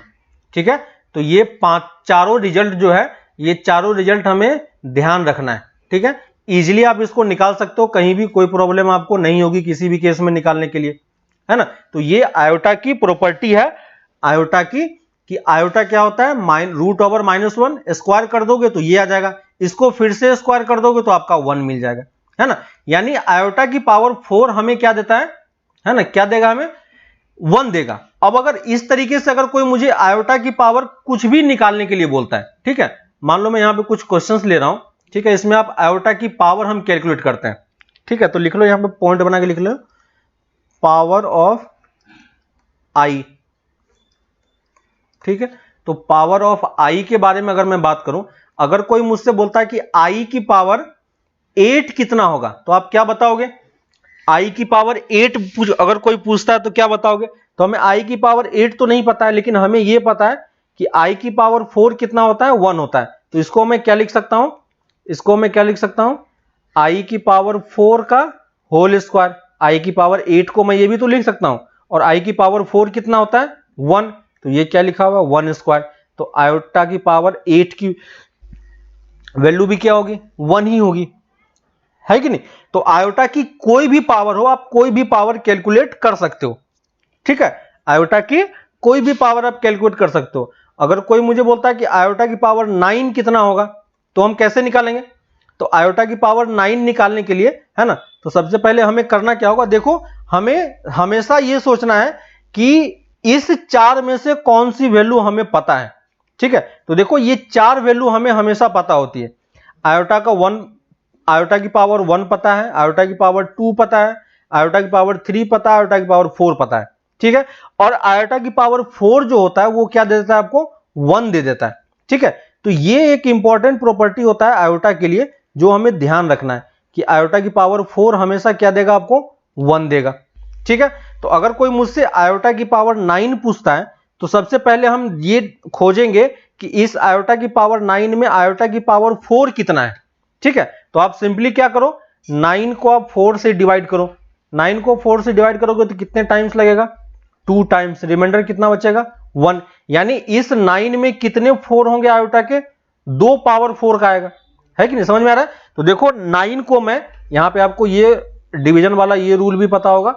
A: ठीक है, तो ये चारों रिजल्ट जो है, ये चारों रिजल्ट हमें ध्यान रखना है। ठीक है, इजीली आप इसको निकाल सकते हो, कहीं भी कोई प्रॉब्लम आपको नहीं होगी किसी भी केस में निकालने के लिए, है ना। तो ये आयोटा की प्रॉपर्टी है, आयोटा की, कि आयोटा क्या होता है? Root over minus one. Square कर दोगे तो ये आ जाएगा, इसको फिर से स्क्वायर कर दोगे तो आपका 1 मिल जाएगा, है ना। यानी आयोटा की पावर 4 हमें क्या देता है ना, क्या देगा हमें? 1 देगा। अब अगर इस तरीके से अगर कोई मुझे आयोटा की पावर कुछ भी निकालने के लिए बोलता है, ठीक है, मान लो मैं यहां पे कुछ क्वेश्चंस ले रहा हूं, ठीक है, इसमें आप आयोटा की पावर हम कैलकुलेट करते हैं। ठीक है, तो लिख लो, यहां पे पॉइंट बना के लिख लो, पावर ऑफ आई। ठीक है, तो पावर ऑफ आई के बारे में अगर मैं बात करूं, अगर कोई मुझसे बोलता है कि आई की पावर 8 कितना होगा, तो आप क्या बताओगे? आई की पावर 8 अगर कोई पूछता है तो क्या बताओगे? तो हमें आई की पावर 8 तो नहीं पता है, लेकिन हमें यह पता है कि आई की पावर 4 कितना होता है? 1 होता है। तो इसको मैं क्या लिख सकता हूं? इसको मैं क्या लिख सकता हूं? आई की पावर 4 का होल स्क्वायर। आई की पावर 8 को मैं ये भी तो लिख सकता हूं, और आई की पावर 4 कितना होता है? 1। तो ये क्या लिखा हुआ? 1 स्क्वायर। तो आयोटा की पावर 8 की वैल्यू भी क्या होगी? 1 ही होगी, है कि नहीं। तो आयोटा की कोई भी पावर हो, आप कोई भी पावर कैलकुलेट कर सकते हो। ठीक है, आयोटा की कोई भी पावर आप कैलकुलेट कर सकते हो। अगर कोई मुझे बोलता है कि आयोटा की पावर 9 कितना होगा, तो हम कैसे निकालेंगे? तो आयोटा की पावर 9 निकालने के लिए, है ना, तो सबसे पहले हमें करना क्या होगा? देखो, हमें हमेशा यह सोचना है कि इस 4 में से कौन सी वैल्यू हमें पता है। ठीक है, तो देखो, ये 4 वैल्यू हमें हमेशा पता होती है। आयोटा का 1, आयोटा की पावर 1 पता है, आयोटा की पावर 2 पता है, आयोटा की पावर 3 पता है, आयोटा की पावर 4 पता है। ठीक है, और आयोटा की पावर 4 जो होता है वो क्या दे देता है आपको? 1 दे देता है। ठीक है, तो ये एक इंपॉर्टेंट प्रॉपर्टी होता है आयोटा के लिए, जो हमें ध्यान रखना है कि आयोटा की पावर 4 हमेशा क्या देगा आपको? 1 देगा। ठीक है, तो अगर कोई मुझसे आयोटा की पावर 9 पूछता है, तो सबसे पहले हम ये खोजेंगे कि इस आयोटा की पावर 9 में आयोटा की पावर 4 कितना है। ठीक है, तो आप सिंपली क्या करो, 9 को आप 4 से डिवाइड करो। 9 को 4 से डिवाइड करोगे तो कितने टाइम्स लगेगा? 2 टाइम्स। रिमाइंडर कितना बचेगा? 1। यानी इस 9 में कितने 4 होंगे आयोटा के? 2 पावर 4 का आएगा, है कि नहीं? समझ में आ रहा है? तो देखो, 9 को मैं यहां पे, आपको ये डिवीजन वाला ये रूल भी पता होगा,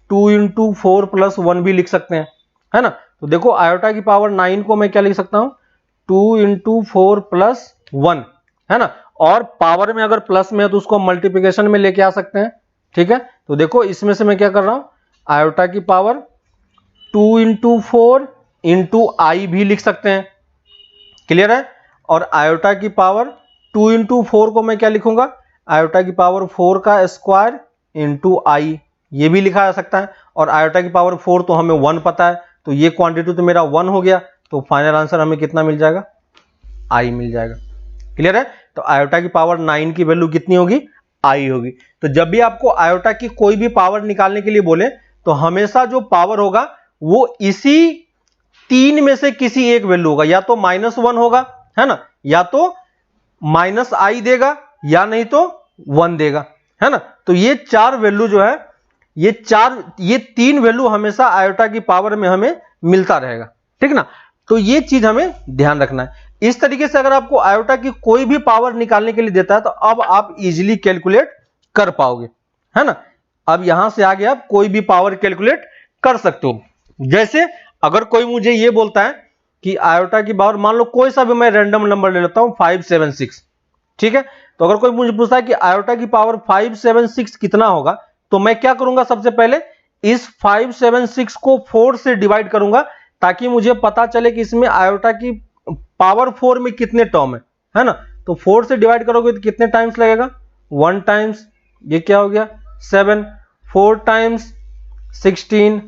A: 2 इंटू 4 प्लस 1 भी लिख सकते हैं, है ना। तो देखो, आयोटा की पावर 9 को मैं क्या लिख सकता हूं? 2 इंटू 4 प्लस 1, है ना। और पावर में अगर प्लस में है तो उसको मल्टीप्लिकेशन में लेके आ सकते हैं। ठीक है, तो देखो, इसमें से मैं क्या कर रहा हूं? आयोटा की पावर 2 इंटू 4 इंटू आई भी लिख सकते हैं। क्लियर है? और आयोटा की पावर 2 इंटू 4 को मैं क्या लिखूंगा? आयोटा की पावर 4 का स्क्वायर इंटू आई, ये भी लिखा जा सकता है। और आयोटा की पावर 4 तो हमें 1 पता है, तो ये क्वांटिटी तो मेरा 1 हो गया, तो फाइनल आंसर हमें कितना मिल जाएगा, आई मिल जाएगा। क्लियर है? तो आयोटा की पावर 9 की वैल्यू कितनी होगी, आई होगी। तो जब भी आपको आयोटा की कोई भी पावर निकालने के लिए बोले तो हमेशा जो पावर होगा वो इसी 3 में से किसी एक वैल्यू होगा, या तो -1 होगा, है ना, या तो -i देगा, या नहीं तो 1 देगा, है ना। तो ये 4 वैल्यू जो है, ये 3 वैल्यू हमेशा आयोटा की पावर में हमें मिलता रहेगा, ठीक ना। तो ये चीज हमें ध्यान रखना है। इस तरीके से अगर आपको आयोटा की कोई भी पावर निकालने के लिए देता है तो अब आप इजीली कैलकुलेट कर पाओगे, है ना। अब यहां से आगे आप कोई भी पावर कैलकुलेट कर सकते हो। जैसे अगर कोई मुझे ये बोलता है कि आयोटा की पावर, मान लो कोई सा भी मैं रैंडम नंबर ले लेता हूं 576, ठीक है। तो अगर कोई मुझे पूछता है कि आयोटा की पावर 576 कितना होगा, तो मैं क्या करूंगा, सबसे पहले इस 576 को 4 से डिवाइड करूंगा, ताकि मुझे पता चले कि इसमें आयोटा की पावर 4 में कितने टर्म है ना। तो 4 से डिवाइड करोगे तो कितने टाइम्स लगेगा, 1 टाइम्स, ये क्या हो गया 7, 4 टाइम्स 16,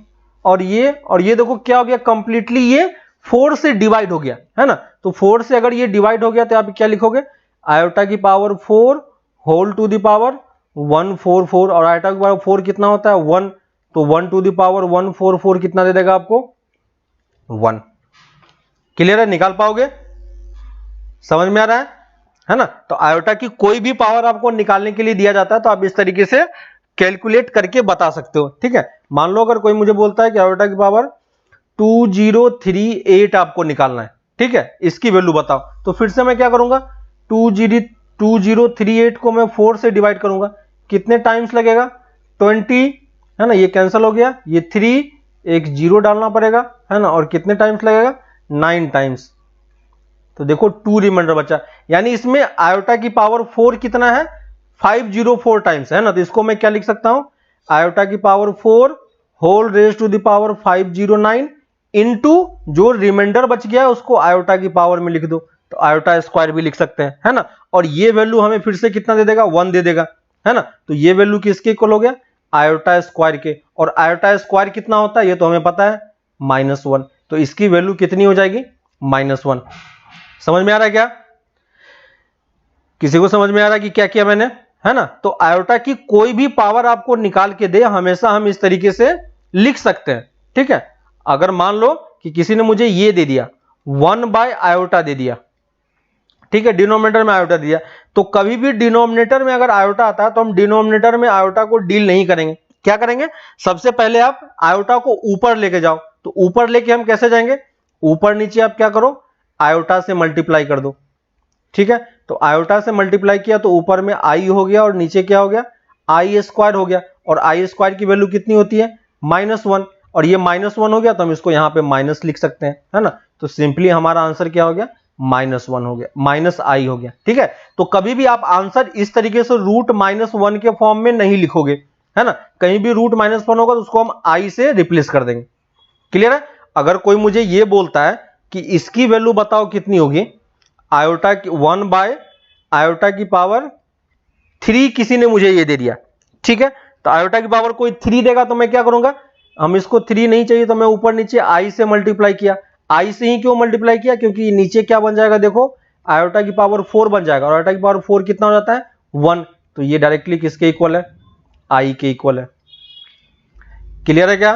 A: और ये देखो क्या हो गया, कंप्लीटली ये 4 से डिवाइड हो गया, है ना। तो 4 से अगर ये डिवाइड हो गया तो आप क्या लिखोगे, आयोटा की power 4 whole to the power 144, और आयोटा की पावर 4 कितना होता है 1, तो 1 टू द पावर 144 कितना दे देगा आपको 1। क्लियर है, निकाल पाओगे, समझ में आ रहा है ना। तो आयोटा की कोई भी पावर आपको निकालने के लिए दिया जाता है तो आप इस तरीके से कैलकुलेट करके बता सकते हो, ठीक है। मान लो अगर कोई मुझे बोलता है कि आयोटा की पावर 2038 आपको निकालना है, ठीक है, इसकी वैल्यू बताओ, तो फिर से मैं क्या करूंगा, 2038 को मैं 4 से डिवाइड करूंगा, कितने टाइम्स लगेगा 20, है ना, ये कैंसिल हो गया, ये 3, एक 0 डालना पड़ेगा, है ना, और कितने टाइम्स लगेगा 9 टाइम्स, तो देखो 2 रिमाइंडर बचा, यानी इसमें आयोटा की पावर 4 कितना है 504 टाइम्स, है ना। तो इसको मैं क्या लिख सकता हूं, आयोटा की power 4 whole raise to the power 509 into जो रिमाइंडर बच गया है उसको आयोटा की पावर में लिख दो, तो आयोटा स्क्वायर भी लिख सकते हैं, है ना। और ये वैल्यू हमें फिर से कितना दे देगा 1 दे देगा, है ना। तो ये वैल्यू किसके इक्वल हो गया, आयोटा स्क्वायर के, और आयोटा स्क्वायर कितना होता है ये तो हमें पता है -1, तो इसकी वैल्यू कितनी हो जाएगी -1। समझ में आ रहा है क्या, किसी को समझ में आ रहा है कि क्या किया मैंने, है ना। तो आयोटा की कोई भी पावर आपको निकाल के दे हमेशा हम इस तरीके से लिख सकते हैं, ठीक है। अगर मान लो कि किसी ने मुझे ये दे दिया 1/आयोटा दे दिया, ठीक है, डिनोमिनेटर में आयोटा दिया, तो कभी भी डिनोमिनेटर में अगर आयोटा आता है तो हम डिनोमिनेटर में आयोटा को डील नहीं करेंगे। क्या करेंगे, सबसे पहले आप आयोटा को ऊपर लेके जाओ, तो ऊपर लेके हम कैसे जाएंगे, ऊपर नीचे आप क्या करो, आयोटा से मल्टीप्लाई कर दो, ठीक है। तो आयोटा से मल्टीप्लाई किया तो ऊपर में आई हो गया और नीचे क्या हो गया, आई स्क्वायर हो गया, और आई स्क्वायर की वैल्यू कितनी होती है -1, और ये -1 हो गया तो हम इसको यहां पे माइनस लिख सकते हैं, है ना। तो सिंपली हमारा आंसर क्या हो गया -1 हो गया, -i हो गया, ठीक है। तो कभी भी आप आंसर इस तरीके से √-1 के फॉर्म में नहीं लिखोगे, है ना। कहीं भी √-1 होगा तो उसको हम i से रिप्लेस कर देंगे। क्लियर है। अगर कोई मुझे ये बोलता है कि इसकी वैल्यू बताओ कितनी होगी, आयोटा की 1/आयोटा की पावर 3 किसी ने मुझे ये दे दिया, ठीक है। तो आयोटा की पावर कोई 3 देगा तो मैं क्या करूंगा, हम इसको 3 नहीं चाहिए तो मैं ऊपर नीचे i से मल्टीप्लाई किया। i से ही क्यों मल्टीप्लाई किया, क्योंकि नीचे क्या बन जाएगा, देखो आयोटा की पावर 4 बन जाएगा, और आयोटा की पावर 4 कितना हो जाता है 1, तो ये डायरेक्टली किसके इक्वल है, i के इक्वल है। क्लियर है क्या,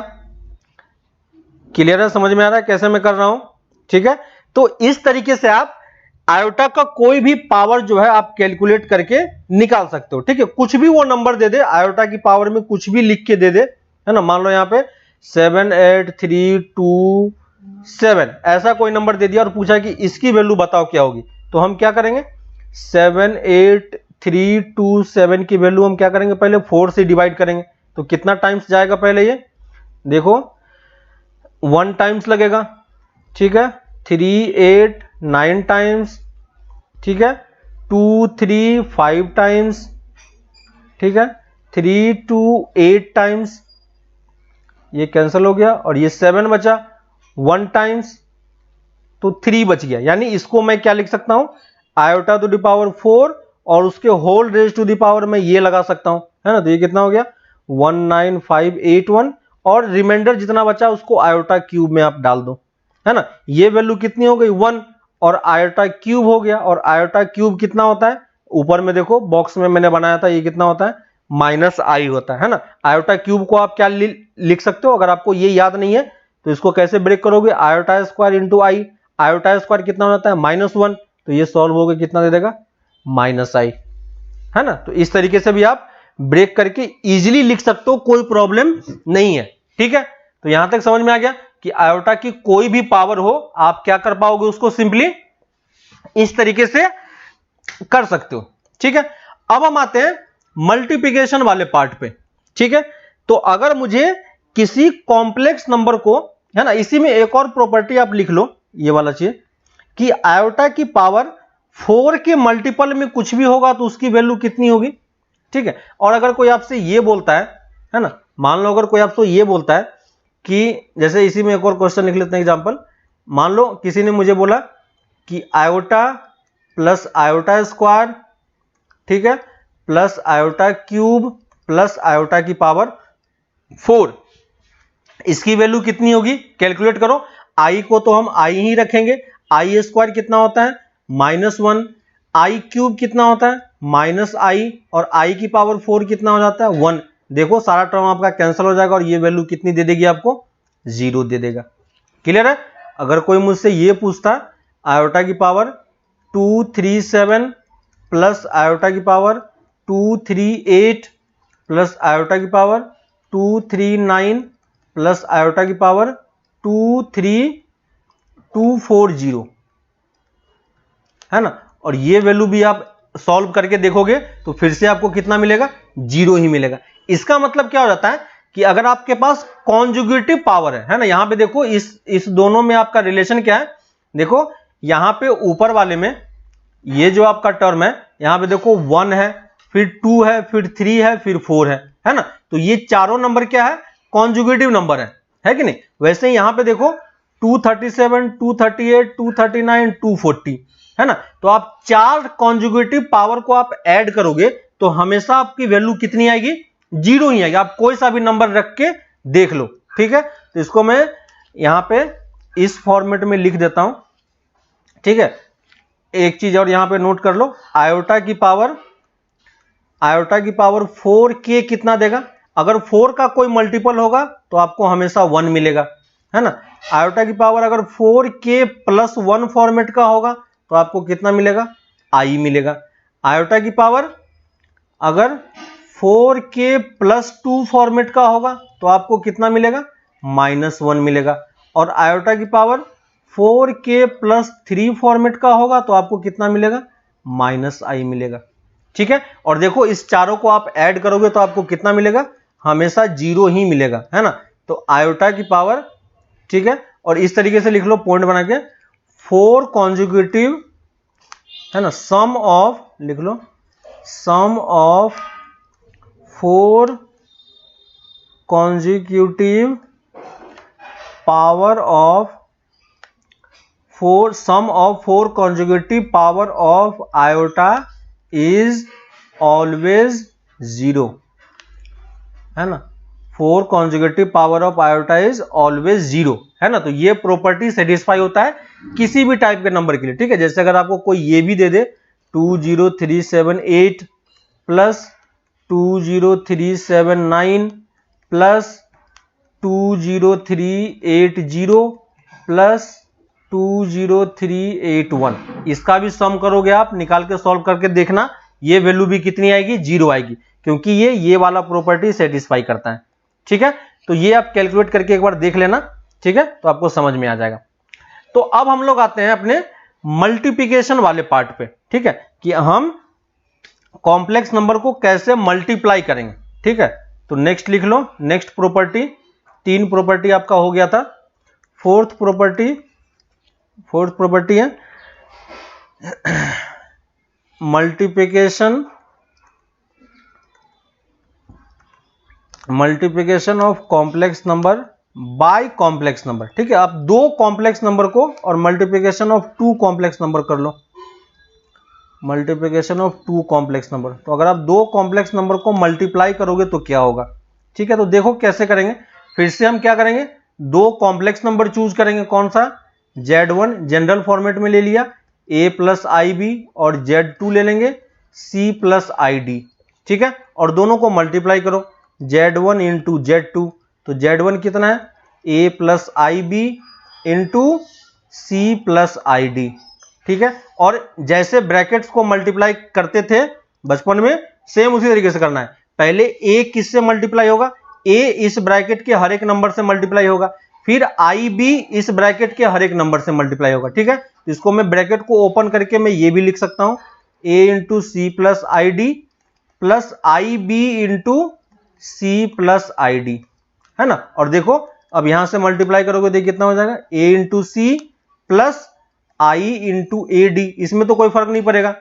A: क्लियर है, समझ में आ रहा है कैसे मैं कर रहा हूं, ठीक है। तो इस तरीके से आप आयोटा का कोई भी पावर जो है आप कैलकुलेट करके निकाल सकते हो, ठीक है। कुछ भी वो नंबर दे दे, आयोटा की पावर में कुछ भी लिख के दे दे, है ना। मान लो यहाँ पे 78327 ऐसा कोई नंबर दे दिया और पूछा कि इसकी वैल्यू बताओ क्या होगी, तो हम क्या करेंगे, 78327 की वैल्यू हम क्या करेंगे, पहले 4 से डिवाइड करेंगे, तो कितना टाइम्स जाएगा, पहले ये देखो 1 टाइम्स लगेगा, ठीक है, 3 8 9 टाइम्स, ठीक है, 2 3 5 टाइम्स, ठीक है, 3 2 8 टाइम्स, ये कैंसिल हो गया, और ये 7 बचा 1 टाइम्स, तो 3 बच गया। यानी इसको मैं क्या लिख सकता हूं, आयोटा टू द पावर 4 और उसके whole raise to the power में ये लगा सकता हूं, है ना। तो ये कितना हो गया 19581 और रिमाइंडर जितना बचा उसको आयोटा क्यूब में आप डाल दो, है ना। ये वैल्यू कितनी हो गई 1 और आयोटा क्यूब हो गया। और आयोटा क्यूब कितना होता है, ऊपर में देखो बॉक्स में मैंने बनाया था, ये कितना होता है -i होता है ना। आयोटा क्यूब को आप क्या लिख सकते हो, अगर आपको ये याद नहीं है तो इसको कैसे ब्रेक करोगे, आयोटा स्क्वायर इंटू आई। आयोटा स्क्वायर कितना हो जाता है -1, तो ये सॉल्व हो गया कितना दे देगा -i, है ना। तो इस तरीके से भी आप ब्रेक करके इजीली लिख सकते हो, कोई प्रॉब्लम नहीं है, ठीक है। तो यहां तक समझ में आ गया कि आयोटा की कोई भी पावर हो आप क्या कर पाओगे, उसको सिंपली इस तरीके से कर सकते हो, ठीक है। अब हम आते हैं मल्टीप्लिकेशन वाले पार्ट पे, ठीक है। तो अगर मुझे किसी कॉम्प्लेक्स नंबर को, है ना, इसी में एक और प्रॉपर्टी आप लिख लो, ये वाला चीज कि आयोटा की पावर 4 के मल्टीपल में कुछ भी होगा तो उसकी वैल्यू कितनी होगी, ठीक है। और अगर कोई आपसे ये बोलता है ना, मान लो अगर कोई आपसे ये बोलता है कि जैसे इसी में एक और क्वेश्चन लिख लेते हैं एग्जांपल, मान लो किसी ने मुझे बोला कि आयोटा प्लस आयोटा स्क्वायर, ठीक है, plus iota cube plus iota की पावर 4, इसकी वैल्यू कितनी होगी, कैलकुलेट करो। आई को तो हम आई ही रखेंगे, आई स्क्वायर कितना होता है -1, आई क्यूब कितना होता है -i और आई की पावर 4 कितना हो जाता है 1। देखो सारा टर्म आपका कैंसिल हो जाएगा और ये वैल्यू कितनी दे देगी आपको 0 दे देगा। क्लियर है। अगर कोई मुझसे ये पूछता आयोटा की पावर 237 प्लस आयोटा की पावर 238 प्लस आयोटा की पावर 239 प्लस आयोटा की पावर 23240, है ना, और ये वैल्यू भी आप सॉल्व करके देखोगे तो फिर से आपको कितना मिलेगा 0 ही मिलेगा। इसका मतलब क्या हो जाता है कि अगर आपके पास कॉन्जुगेटिव पावर है ना, यहां पे देखो इस दोनों में आपका रिलेशन क्या है, देखो यहां पे ऊपर वाले में ये जो आपका टर्म है, यहां पे देखो 1 है, फिर 2 है, फिर 3 है, फिर 4 है ना। तो ये चारों नंबर क्या है कॉन्जुगेटिव नंबर है कि नहीं। वैसे ही यहां पे देखो 237, 238, 239, 240, है ना। तो आप चार कॉन्जुगेटिव पावर को आप ऐड करोगे तो हमेशा आपकी वैल्यू कितनी आएगी 0 ही आएगी। आप कोई सा भी नंबर रख के देख लो, ठीक है। तो इसको मैं यहां पे इस फॉर्मेट में लिख देता हूं, ठीक है। एक चीज और यहां पे नोट कर लो, आयोटा की पावर 4k कितना देगा, अगर 4 का कोई मल्टीपल होगा तो आपको हमेशा 1 मिलेगा, है ना। आयोटा की पावर अगर 4k प्लस 1 फॉर्मेट का होगा तो आपको कितना मिलेगा i मिलेगा। आयोटा की पावर अगर 4k प्लस 2 फॉर्मेट का होगा तो आपको कितना मिलेगा -1 मिलेगा। और आयोटा की पावर 4k प्लस 3 फॉर्मेट का होगा तो आपको कितना मिलेगा -i मिलेगा, ठीक है। और देखो इस चारों को आप ऐड करोगे तो आपको कितना मिलेगा हमेशा 0 ही मिलेगा, है ना। तो आयोटा की पावर, ठीक है, और इस तरीके से लिख लो पॉइंट बना के 4 कॉन्जुगेटिव, है ना, सम ऑफ, लिख लो sum of 4 consecutive power of 4 conjugative power of iota is always 0, है ना। 4 conjugative power of iota is always 0, है ना। तो ये प्रॉपर्टी सेटिस्फाई होता है किसी भी टाइप के नंबर के लिए, ठीक है। जैसे अगर आपको कोई ये भी दे दे 20378 प्लस 20379 प्लस 20380 प्लस 20381, इसका भी सम करोगे आप, निकाल के सॉल्व करके देखना ये वैल्यू भी कितनी आएगी 0 आएगी, क्योंकि ये वाला प्रॉपर्टी सेटिस्फाई करता है, ठीक है। तो ये आप कैलकुलेट करके एक बार देख लेना, ठीक है, तो आपको समझ में आ जाएगा। तो अब हम लोग आते हैं अपने मल्टीप्लिकेशन वाले पार्ट पे, ठीक है, कि हम कॉम्प्लेक्स नंबर को कैसे मल्टीप्लाई करेंगे, ठीक है। तो नेक्स्ट लिख लो, नेक्स्ट प्रॉपर्टी, 3 प्रॉपर्टी आपका हो गया था। फोर्थ प्रॉपर्टी है multiplication of complex number by complex number, ठीक है। आप 2 कॉम्प्लेक्स नंबर को और मल्टीप्लिकेशन ऑफ 2 कॉम्प्लेक्स नंबर कर लो। Multiplication of two complex number. तो अगर आप दो कॉम्प्लेक्स नंबर को मल्टीप्लाई करोगे तो क्या होगा, ठीक है। तो देखो कैसे करेंगे, फिर से हम क्या करेंगे, दो कॉम्प्लेक्स नंबर चूज करेंगे, कौन सा, Z1 जनरल फॉर्मेट में ले लिया, a प्लस आई बी, और Z2 ले लेंगे c प्लस आई डी, ठीक है। और दोनों को मल्टीप्लाई करो, Z1 इंटू Z2, तो Z1 कितना है, a plus I b into c plus I d, ठीक है। और जैसे ब्रैकेट्स को मल्टीप्लाई करते थे बचपन में, सेम उसी तरीके से करना है। पहले a किससे मल्टीप्लाई होगा, a इस ब्रैकेट के हर एक नंबर से मल्टीप्लाई होगा, फिर आई बी इस ब्रैकेट के हर एक नंबर से मल्टीप्लाई होगा, ठीक है। तो इसको मैं ब्रैकेट को ओपन करके मैं ये भी लिख सकता हूं, a into C plus I d plus I b into C plus I d, है ना। और देखो अब यहां से मल्टीप्लाई करोगे, देखिए कितना हो जाएगा, a into C plus I into A D, इसमें तो कोई फर्क नहीं पड़ेगा,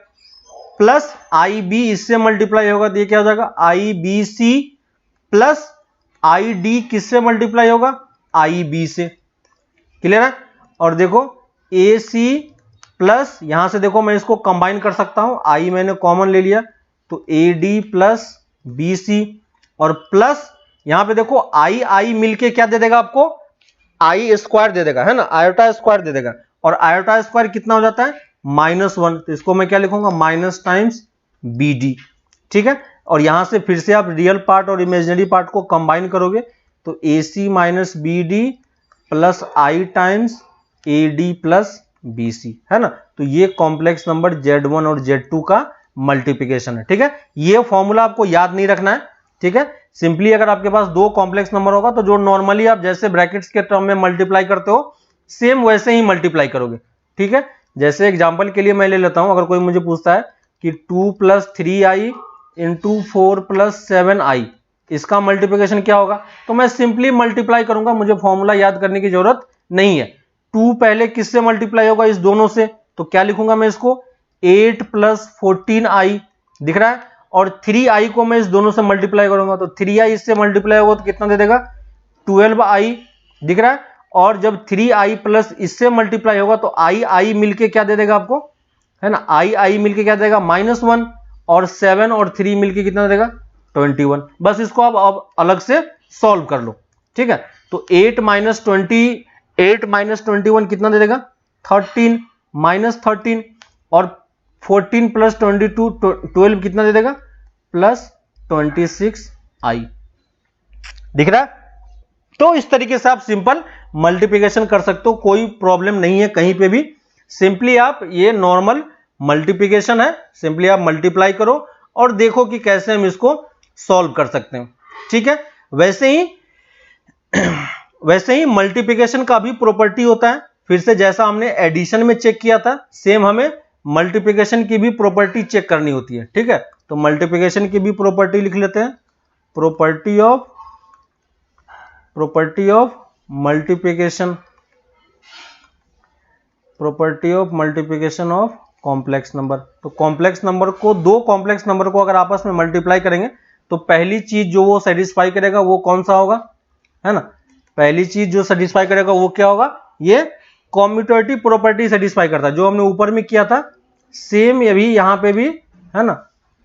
A: प्लस आई बी इससे मल्टीप्लाई होगा, तो ये क्या हो जाएगा, I B C plus I D किससे मल्टीप्लाई होगा, आई बी से, क्लियर है। और देखो ए सी प्लस, यहां से देखो मैं इसको कंबाइन कर सकता हूं, आई मैंने कॉमन ले लिया, तो a D plus B c, और प्लस यहां पे देखो आई आई मिलके क्या दे देगा आपको, आई स्क्वायर दे देगा, है ना, आयोटा स्क्वायर दे देगा। और आयोटा स्क्वायर कितना हो जाता है, -1, तो इसको मैं क्या लिखूंगा, माइनस टाइम्स बी डी, ठीक है। और यहां से फिर से आप रियल पार्ट और इमेजिनरी पार्ट को कंबाइन करोगे, तो A C minus B D plus I times A D plus B C, है ना। तो ये कॉम्प्लेक्स नंबर Z1 और Z2 का मल्टीप्लिकेशन है, ठीक है। ये फॉर्मूला आपको याद नहीं रखना है, ठीक है। सिंपली अगर आपके पास दो कॉम्प्लेक्स नंबर होगा तो जो नॉर्मली आप जैसे ब्रैकेट्स के टर्म में मल्टीप्लाई करते हो, सेम वैसे ही मल्टीप्लाई करोगे, ठीक है। जैसे एग्जांपल के लिए मैं ले लेता हूं, अगर कोई मुझे पूछता है कि 2 plus 3i into 4 plus 7i, इसका मल्टीप्लिकेशन क्या होगा, तो मैं सिंपली मल्टीप्लाई करूंगा, मुझे फॉर्मूला याद करने की जरूरत नहीं है। 2 पहले किससे मल्टीप्लाई होगा, इस दोनों से, तो क्या लिखूंगा मैं इसको, 8 प्लस 14i, दिख रहा है। और 3i को मैं इस दोनों से मल्टीप्लाई करूंगा, तो 3i इससे मल्टीप्लाई होगा तो कितना दे देगा, 12i, दिख रहा है। और जब 3i प्लस इससे मल्टीप्लाई होगा तो आई मिलके क्या दे देगा आपको, है ना, आई मिलके क्या देगा, -1, और 7 और 3 मिलके कितना देगा, 21। बस इसको आप अलग से सॉल्व कर लो, ठीक है। तो 8 माइनस 21 कितना दे देगा, 13, -13, और 14 प्लस 22 12 कितना दे देगा, +26i, दिख रहा है। तो इस तरीके से आप सिंपल मल्टीप्लिकेशन कर सकते हो, कोई प्रॉब्लम नहीं है कहीं पे भी। सिंपली आप, ये नॉर्मल मल्टीप्लिकेशन है, सिंपली आप मल्टीप्लाई करो और देखो कि कैसे हम इसको सॉल्व कर सकते हैं, ठीक है। वैसे ही मल्टीप्लिकेशन का भी प्रॉपर्टी होता है, फिर से जैसा हमने एडिशन में चेक किया था, सेम हमें मल्टीप्लिकेशन की भी प्रॉपर्टी चेक करनी होती है, ठीक है। तो मल्टीप्लिकेशन की भी प्रॉपर्टी लिख लेते हैं, property of multiplication of complex number. तो कॉम्प्लेक्स नंबर को, दो कॉम्प्लेक्स नंबर को अगर आपस में मल्टीप्लाई करेंगे तो पहली चीज जो वो सेटिस्फाई करेगा वो कौन सा होगा, है ना, पहली चीज जो सेटिस्फाई करेगा वो क्या होगा, ये कॉम्यूटेटिव प्रॉपर्टी सेटिस्फाई करता है, जो हमने ऊपर में किया था सेम ये भी यहां पे भी, है ना,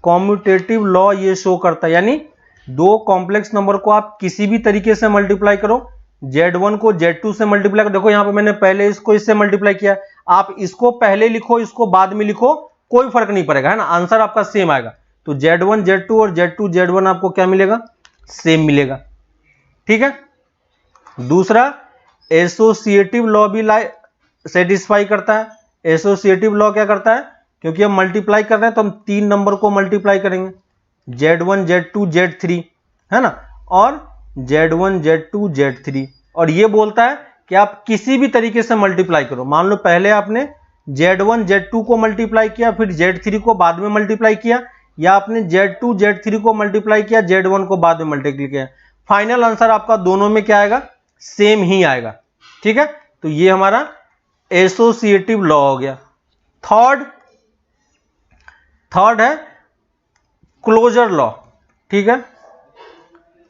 A: कॉम्यूटेटिव लॉ ये शो करता है। यानी दो कॉम्प्लेक्स नंबर को आप किसी भी तरीके से मल्टीप्लाई करो, Z1 को Z2 से मल्टीप्लाई करो, देखो यहां पे मैंने पहले इसको इससे मल्टीप्लाई किया, आप इसको पहले लिखो इसको बाद में लिखो, कोई फर्क नहीं पड़ेगा, है ना, आंसर आपका सेम आएगा। तो Z1 Z2 और Z2 Z1 आपको क्या मिलेगा, सेम मिलेगा, ठीक है। दूसरा, एसोसिएटिव लॉ भी सेटिस्फाई करता है। एसोसिएटिव लॉ क्या करता है, क्योंकि हम मल्टीप्लाई कर रहे हैं तो हम 3 नंबर को मल्टीप्लाई करेंगे, Z1 Z2 Z3, है ना, और Z1 Z2 Z3, और ये बोलता है कि आप किसी भी तरीके से मल्टीप्लाई करो। मान लो पहले आपने Z1 Z2 को मल्टीप्लाई किया, फिर Z3 को बाद में मल्टीप्लाई किया, या आपने Z2 Z3 को मल्टीप्लाई किया, Z1 को बाद में मल्टीप्लाई किया, फाइनल आंसर आपका दोनों में क्या आएगा, सेम ही आएगा, ठीक है। तो ये हमारा एसोसिएटिव लॉ हो गया। थर्ड है क्लोजर लॉ, ठीक है।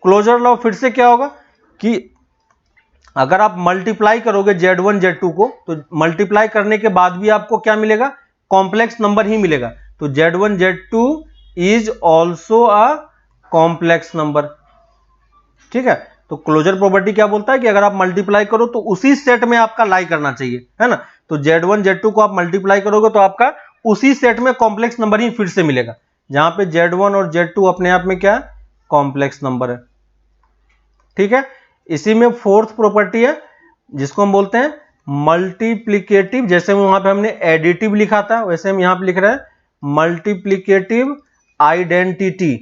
A: क्लोजर लॉ फिर से क्या होगा कि अगर आप मल्टीप्लाई करोगे Z1 Z2 को, तो मल्टीप्लाई करने के बाद भी आपको क्या मिलेगा, कॉम्प्लेक्स नंबर ही मिलेगा। तो Z1 Z2 is also a complex number. ठीक है, तो क्लोजर प्रॉपर्टी क्या बोलता है कि अगर आप मल्टीप्लाई करो तो उसी सेट में आपका लाई करना चाहिए, है ना। तो Z1 Z2 को आप मल्टीप्लाई करोगे तो आपका उसी सेट में कॉम्प्लेक्स नंबर ही फिर से मिलेगा, जहां पे Z1 और Z2 अपने आप में क्या है, कॉम्प्लेक्स नंबर है। ठीक है, इसी में फोर्थ प्रॉपर्टी है जिसको हम बोलते हैं मल्टीप्लिकेटिव। जैसे वहां पे हमने एडिटिव लिखा था वैसे हम यहां पे लिख रहे हैं मल्टीप्लिकेटिव आइडेंटिटी,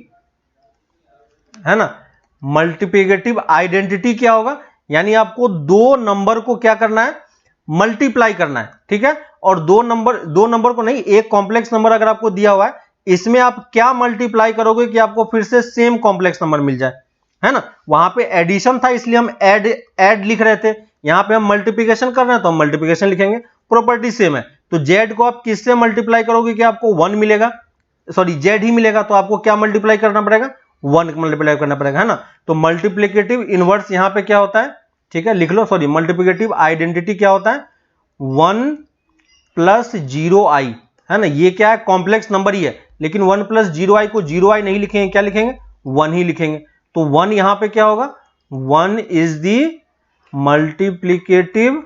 A: है ना। मल्टीप्लिकेटिव आइडेंटिटी क्या होगा, यानी आपको दो नंबर को क्या करना है, मल्टीप्लाई करना है। ठीक है, और दो नंबर को नहीं, एक कॉम्प्लेक्स नंबर अगर आपको दिया हुआ है, इसमें आप क्या मल्टीप्लाई करोगे कि आपको फिर से सेम कॉम्प्लेक्स नंबर मिल जाए, है ना। वहां पे एडिशन था इसलिए हम ऐड लिख रहे थे, यहां पे हम मल्टीप्लिकेशन कर रहे हैं तो हम मल्टीप्लिकेशन लिखेंगे, प्रॉपर्टी सेम है। तो जेड को आप किससे मल्टीप्लाई करोगे कि आपको 1 मिलेगा, सॉरी जेड ही मिलेगा, तो आपको क्या मल्टीप्लाई करना पड़ेगा, 1 मल्टीप्लाई करना पड़ेगा, है ना। तो मल्टीप्लिकेटिव इनवर्स यहां पे क्या होता है, ठीक है लिख लो, सॉरी मल्टीप्लिकेटिव आइडेंटिटी क्या होता है, 1 + 0i, है ना। ये क्या है, कॉम्प्लेक्स नंबर ही है, लेकिन 1 + 0i को 0i नहीं लिखेंगे, क्या लिखेंगे, 1 ही लिखेंगे। तो 1 यहां पे क्या होगा, 1 इज दी मल्टीप्लिकेटिव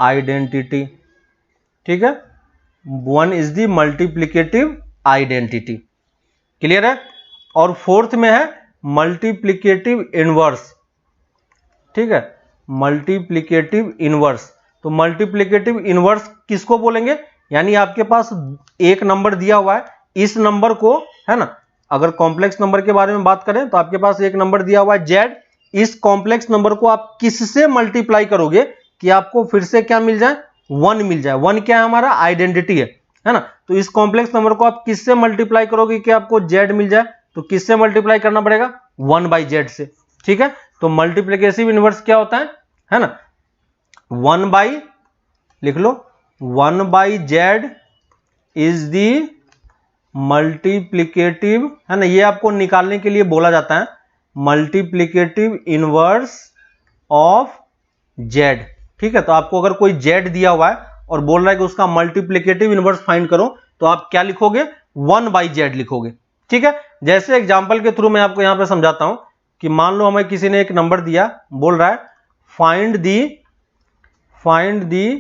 A: आइडेंटिटी। ठीक है, 1 is the multiplicative identity, clear है। और फोर्थ में है मल्टीप्लिकेटिव इनवर्स। ठीक है, मल्टीप्लिकेटिव इनवर्स। तो मल्टीप्लिकेटिव इनवर्स किसको बोलेंगे, यानी आपके पास एक नंबर दिया हुआ है, इस नंबर को, है ना, अगर कॉम्प्लेक्स नंबर के बारे में बात करें तो आपके पास एक नंबर दिया हुआ है जेड, इस कॉम्प्लेक्स नंबर को आप किससे मल्टीप्लाई करोगे कि आपको फिर से क्या मिल जाए, 1 मिल जाए। 1 क्या है, हमारा आइडेंटिटी है ना। तो इस कॉम्प्लेक्स नंबर को आप किससे मल्टीप्लाई करोगे कि आपको जेड मिल जाए, तो किससे मल्टीप्लाई करना पड़ेगा, 1/z से। ठीक है, तो मल्टीप्लिकेटिव इनवर्स क्या होता है ना, 1 लिख लो, 1/z इज दी मल्टीप्लिकेटिव, है ना, ये आपको निकालने के लिए बोला जाता है मल्टीप्लिकेटिव इनवर्स ऑफ जेड। ठीक है, तो आपको अगर कोई जेड दिया हुआ है और बोल रहा है कि उसका मल्टीप्लिकेटिव इनवर्स फाइंड करो, तो आप क्या लिखोगे, 1/z लिखोगे। ठीक है, जैसे एग्जांपल के थ्रू मैं आपको यहां पे समझाता हूं कि मान लो हमें किसी ने एक नंबर दिया, बोल रहा है find the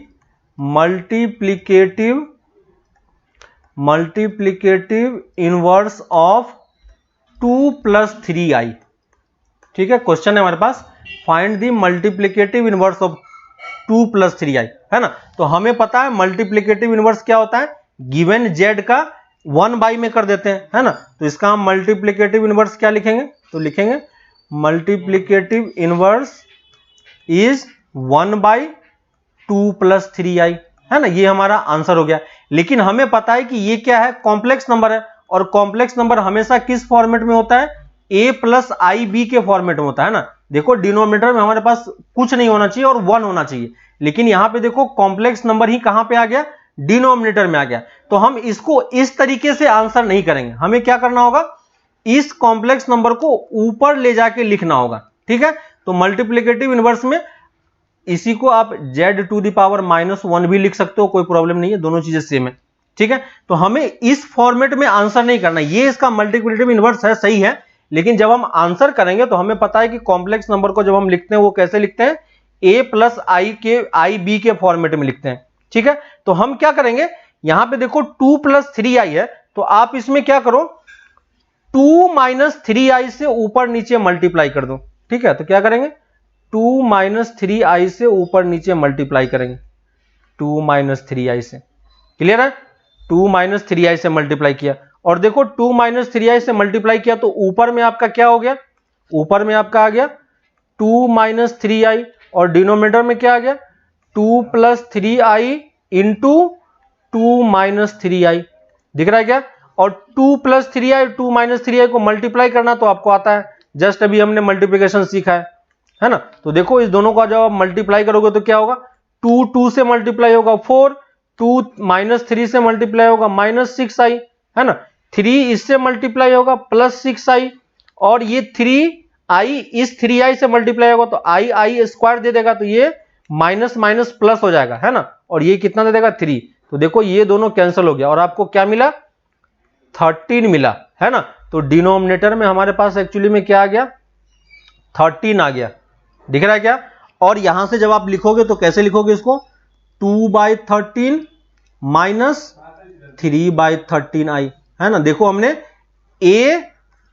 A: multiplicative inverse of 2 + 3i। ठीक है, क्वेश्चन है हमारे पास, find the multiplicative inverse of 2 + 3i, है ना। तो हमें पता है मल्टीप्लिकेटिव इनवर्स क्या होता है, गिवन जेड का 1 में कर देते हैं, है ना। तो इसका हम मल्टीप्लिकेटिव इनवर्स क्या लिखेंगे, तो लिखेंगे मल्टीप्लिकेटिव इनवर्स इज 1/2 + 3i, है ना। ये हमारा आंसर हो गया। लेकिन हमें पता है कि ये क्या है, कॉम्प्लेक्स नंबर है, और कॉम्प्लेक्स नंबर हमेशा किस फॉर्मेट में होता है, a + ib के फॉर्मेट में होता है ना। देखो डिनोमिनेटर में हमारे पास कुछ नहीं होना चाहिए और 1 होना चाहिए, लेकिन यहां पे देखो कॉम्प्लेक्स नंबर ही कहां पे आ गया, डिनोमिनेटर में आ गया। तो हम इसको इस तरीके से आंसर नहीं करेंगे, हमें क्या करना होगा, इस कॉम्प्लेक्स नंबर को ऊपर ले जाके लिखना होगा। ठीक है, तो मल्टीप्लिकेटिव इनवर्स में इसी को आप z⁻⁻1 भी लिख सकते हो, कोई प्रॉब्लम नहीं है, दोनों चीजें सेम है। ठीक है, तो हमें इस फॉर्मेट में आंसर नहीं करना, ये इसका मल्टीप्लिकेटिव इनवर्स है, सही है, लेकिन जब हम आंसर करेंगे तो हमें पता है कि कॉम्प्लेक्स नंबर को जब हम लिखते हैं वो कैसे लिखते हैं, a + ib के फॉर्मेट में लिखते हैं। ठीक है, तो हम क्या करेंगे, यहां पे देखो 2 + 3i है, तो आप इसमें क्या करो, 2 - 3i से ऊपर नीचे मल्टीप्लाई कर दो। ठीक है, तो क्या करेंगे, 2 - 3i से ऊपर नीचे मल्टीप्लाई करेंगे, 2 - 3i से, क्लियर है। 2 - 3i से मल्टीप्लाई किया, और देखो 2 - 3i से मल्टीप्लाई किया तो ऊपर में आपका क्या हो गया, ऊपर में आपका आ गया 2 - 3i, और डिनोमिनेटर में क्या आ गया, 2 + 3i इंटू 2 - 3i, दिख रहा है क्या। और 2 + 3i 2 - 3i को मल्टीप्लाई करना तो आपको आता है, जस्ट अभी हमने मल्टीप्लिकेशन सीखा है ना। तो देखो इस दोनों का जब आप मल्टीप्लाई करोगे तो क्या होगा, 2 2 से मल्टीप्लाई होगा 4, 2 - 3 से मल्टीप्लाई होगा -6i, है ना। 3 इससे मल्टीप्लाई होगा +6i, और ये 3i इस 3i से मल्टीप्लाई होगा तो i स्क्वायर दे देगा, तो ये माइनस माइनस प्लस हो जाएगा, है ना। और ये कितना दे देगा 3। तो देखो ये दोनों कैंसिल हो गया और आपको क्या मिला 13 मिला, है ना। तो डिनोमिनेटर में हमारे पास एक्चुअली में क्या आ गया 13 आ गया, दिख रहा है क्या। और यहां से जब आप लिखोगे तो कैसे लिखोगे इसको 2/13 माइनस 3/13i, है ना। देखो हमने a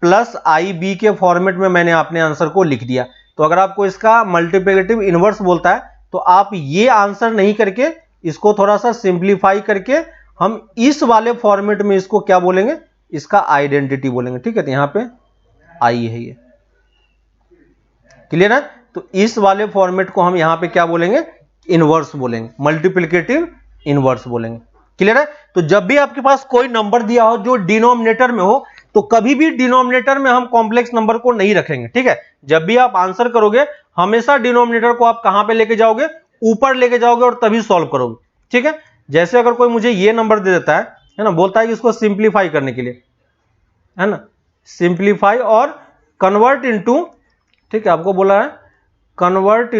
A: प्लस आई बी के फॉर्मेट में मैंने अपने आंसर को लिख दिया। तो अगर आपको इसका मल्टीप्लिकेटिव इनवर्स बोलता है तो आप ये आंसर नहीं करके इसको थोड़ा सा सिंप्लीफाई करके हम इस वाले फॉर्मेट में इसको क्या बोलेंगे, इसका आइडेंटिटी बोलेंगे, ठीक है। तो यहां पे आई है, ये क्लियर है। तो इस वाले फॉर्मेट को हम यहां पे क्या बोलेंगे, इनवर्स बोलेंगे, मल्टीप्लिकेटिव इनवर्स बोलेंगे, क्लियर है। तो जब भी आपके पास कोई नंबर दिया हो जो डिनोमिनेटर में हो तो कभी भी डिनोमिनेटर में हम कॉम्प्लेक्स नंबर को नहीं रखेंगे, ठीक है। जब भी आप आंसर करोगे हमेशा डिनोमिनेटर को आप कहां पे लेके जाओगे, ऊपर लेके जाओगे और तभी सॉल्व करोगे, ठीक है। जैसे अगर कोई मुझे ये नंबर दे देता है ना, बोलता है कि इसको सिंप्लीफाई करने के लिए, है ना, सिंप्लीफाई और कन्वर्ट इनटू, ठीक है, आपको बोला है convert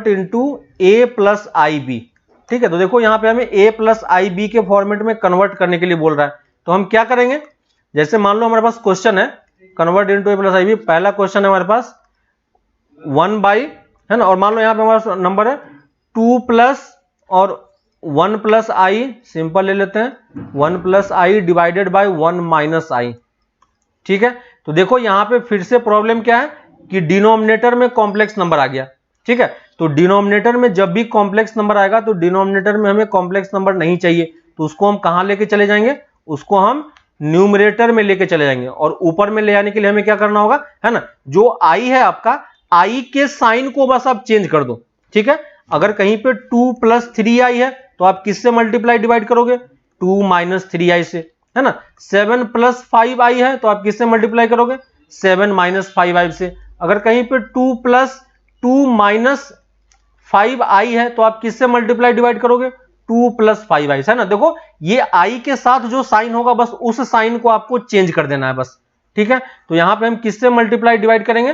A: into a plus I b, ठीक है। तो देखो यहां पे हमें a प्लस आई बी के फॉर्मेट में कन्वर्ट करने के लिए बोल रहा है। तो हम क्या करेंगे, जैसे मान लो हमारे पास क्वेश्चन है convert into a plus I b, पहला क्वेश्चन है हमारे पास 1 बाई, है ना, और मान लो यहां पे हमारा नंबर है 2 प्लस और 1 प्लस आई, सिंपल ले लेते हैं 1 plus I divided by 1 minus I, ठीक है। तो देखो यहां पे फिर से प्रॉब्लम क्या है कि डिनोमिनेटर में कॉम्प्लेक्स नंबर आ गया, ठीक है। तो डिनोमिनेटर में जब भी कॉम्प्लेक्स नंबर आएगा तो डिनोमिनेटर में हमें कॉम्प्लेक्स नंबर नहीं चाहिए, तो उसको हम कहां लेके चले जाएंगे, उसको हम न्यूमरेटर में लेके चले जाएंगे। और ऊपर में ले आने के लिए हमें क्या करना होगा, है ना, जो आई है आपका, आई के साइन को बस आप चेंज कर दो, ठीक है। अगर कहीं पे 2 प्लस 3i है तो आप किससे मल्टीप्लाई डिवाइड करोगे, 2 माइनस 3i से, है ना। 7 प्लस 5i है तो आप किससे मल्टीप्लाई करोगे, 7 माइनस 5i से। अगर कहीं पे 2 प्लस 2 माइनस 5i है तो आप किससे मल्टीप्लाई डिवाइड करोगे, 2 प्लस 5i, है ना। देखो ये i के साथ जो साइन होगा बस उस साइन को आपको चेंज कर देना है बस, ठीक है। तो यहां पे हम किससे मल्टीप्लाई डिवाइड करेंगे,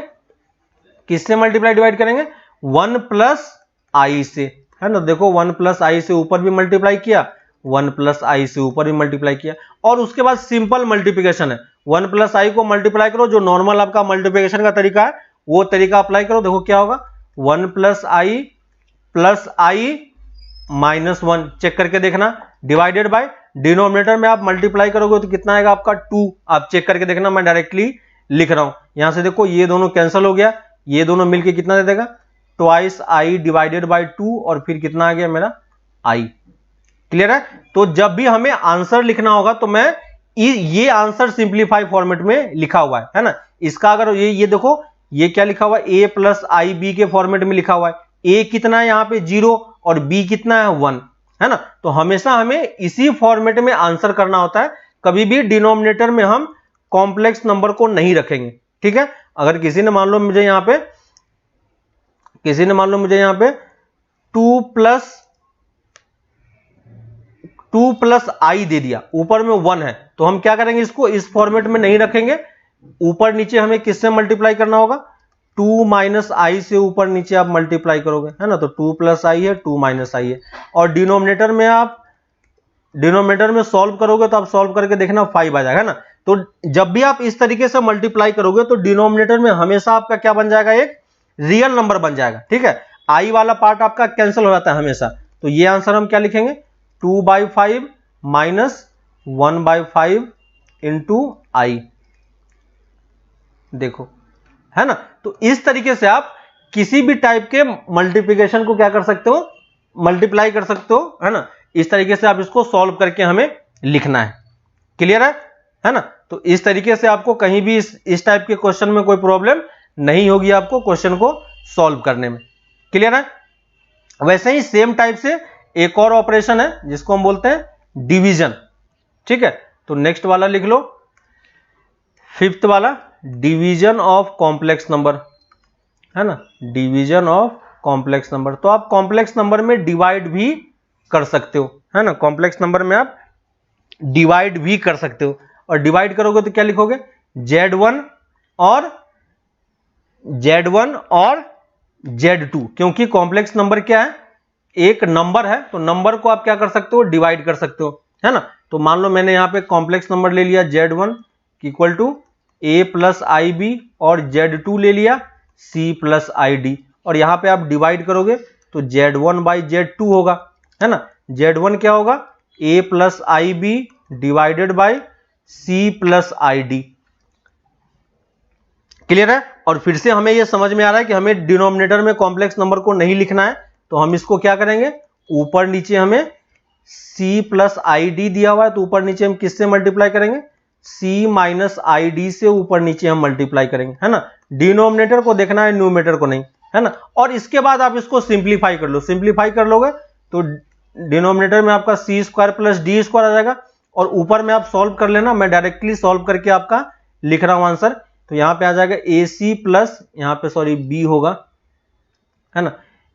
A: किससे मल्टीप्लाई डिवाइड करेंगे, 1 प्लस आई से, है ना। देखो 1 प्लस आई से ऊपर भी मल्टीप्लाई किया, 1 प्लस आई से ऊपर भी मल्टीप्लाई किया, और उसके बाद सिंपल मल्टीप्लिकेशन है, 1 प्लस आई को मल्टीप्लाई करो, जो नॉर्मल आपका मल्टीप्लिकेशन का तरीका है वो तरीका अप्लाई करो। देखो क्या होगा 1 प्लस आई माइनस 1, चेक करके देखना, डिवाइडेड बाय डिनोमिनेटर में आप मल्टीप्लाई करोगे तो कितना आएगा आपका 2, आप चेक करके देखना, मैं डायरेक्टली लिख रहा हूं। यहां से देखो ये दोनों कैंसिल हो गया, ये दोनों मिलके कितना दे देगा, ट्वाइस आई डिवाइडेड बाय 2, और फिर कितना आ गया मेरा आई, क्लियर है। तो जब भी हमें आंसर लिखना होगा तो मैं ये आंसर सिंप्लीफाई फॉर्मेट में लिखा हुआ है ना। इसका अगर ये देखो ये क्या लिखा हुआ है, a प्लस आई बी के फॉर्मेट में लिखा हुआ है, a कितना है यहाँ पे 0 और b कितना है 1, है ना। तो हमेशा हमें इसी फॉर्मेट में आंसर करना होता है, कभी भी डिनोमिनेटर में हम कॉम्प्लेक्स नंबर को नहीं रखेंगे, ठीक है। अगर किसी ने मान लो मुझे यहाँ पे 2 प्लस आई दे दिया, ऊपर में 1 है, तो हम क्या करेंगे, इसको इस फॉर्मेट में नहीं रखेंगे, ऊपर नीचे हमें किससे मल्टीप्लाई करना होगा, 2 माइनस आई से ऊपर नीचे आप मल्टीप्लाई करोगे, है ना। तो 2 प्लस आई है, 2 माइनस आई है, और डिनोमिनेटर में सॉल्व करोगे तो आप सॉल्व करके देखना 5 आ जाएगा, है ना। तो जब भी आप इस तरीके से मल्टीप्लाई करोगे तो डिनोमिनेटर में हमेशा आपका क्या बन जाएगा, एक रियल नंबर बन जाएगा, ठीक है। आई वाला पार्ट आपका कैंसिल हो जाता है हमेशा। तो ये आंसर हम क्या लिखेंगे, 2/5 माइनस 1/5 इंटू आई, देखो, है ना। तो इस तरीके से आप किसी भी टाइप के मल्टीप्लिकेशन को क्या कर सकते हो, मल्टीप्लाई कर सकते हो, है ना। इस तरीके से आप इसको सॉल्व करके हमें लिखना है, क्लियर है ना। तो इस तरीके से आपको कहीं भी इस टाइप के क्वेश्चन में कोई प्रॉब्लम नहीं होगी आपको क्वेश्चन को सॉल्व करने में, क्लियर है। वैसे ही सेम टाइप से एक और ऑपरेशन है जिसको हम बोलते हैं डिवीजन, ठीक है। तो नेक्स्ट वाला लिख लो, 5th वाला, डिवीजन ऑफ कॉम्प्लेक्स नंबर, है ना, डिवीजन ऑफ कॉम्प्लेक्स नंबर। तो आप कॉम्प्लेक्स नंबर में डिवाइड भी कर सकते हो, है ना, कॉम्प्लेक्स नंबर में आप डिवाइड भी कर सकते हो। और डिवाइड करोगे तो क्या लिखोगे, Z1 और Z2, क्योंकि कॉम्प्लेक्स नंबर क्या है, एक नंबर है तो नंबर को आप क्या कर सकते हो, डिवाइड कर सकते हो, है ना। तो मान लो मैंने यहाँ पे कॉम्प्लेक्स नंबर ले लिया Z1 equal to a plus I b और Z2 ले लिया c प्लस आई डी, और यहाँ पे आप डिवाइड करोगे तो Z1 बाई Z2 होगा, है ना। Z1 क्या होगा, a plus I b divided by c plus I d. Clear है। और फिर से हमें यह समझ में आ रहा है कि हमें डिनोमिनेटर में कॉम्प्लेक्स नंबर को नहीं लिखना है, तो हम इसको क्या करेंगे, ऊपर नीचे हमें c प्लस आई डी दिया हुआ है तो ऊपर नीचे हम किससे मल्टीप्लाई करेंगे, c माइनस आई डी से ऊपर नीचे हम मल्टीप्लाई करेंगे, है ना। डिनोमिनेटर को देखना है, न्यूमरेटर को नहीं, है ना। और इसके बाद आप इसको सिंप्लीफाई कर लो, सिंप्लीफाई कर लोगे तो डिनोमिनेटर में आपका c square plus D square आ जाएगा, और ऊपर में आप सॉल्व कर लेना, मैं डायरेक्टली सॉल्व करके आपका लिख रहा हूं आंसर। तो यहां पे आ जाएगा ac प्लस, यहां पे सॉरी b होगा, है ना।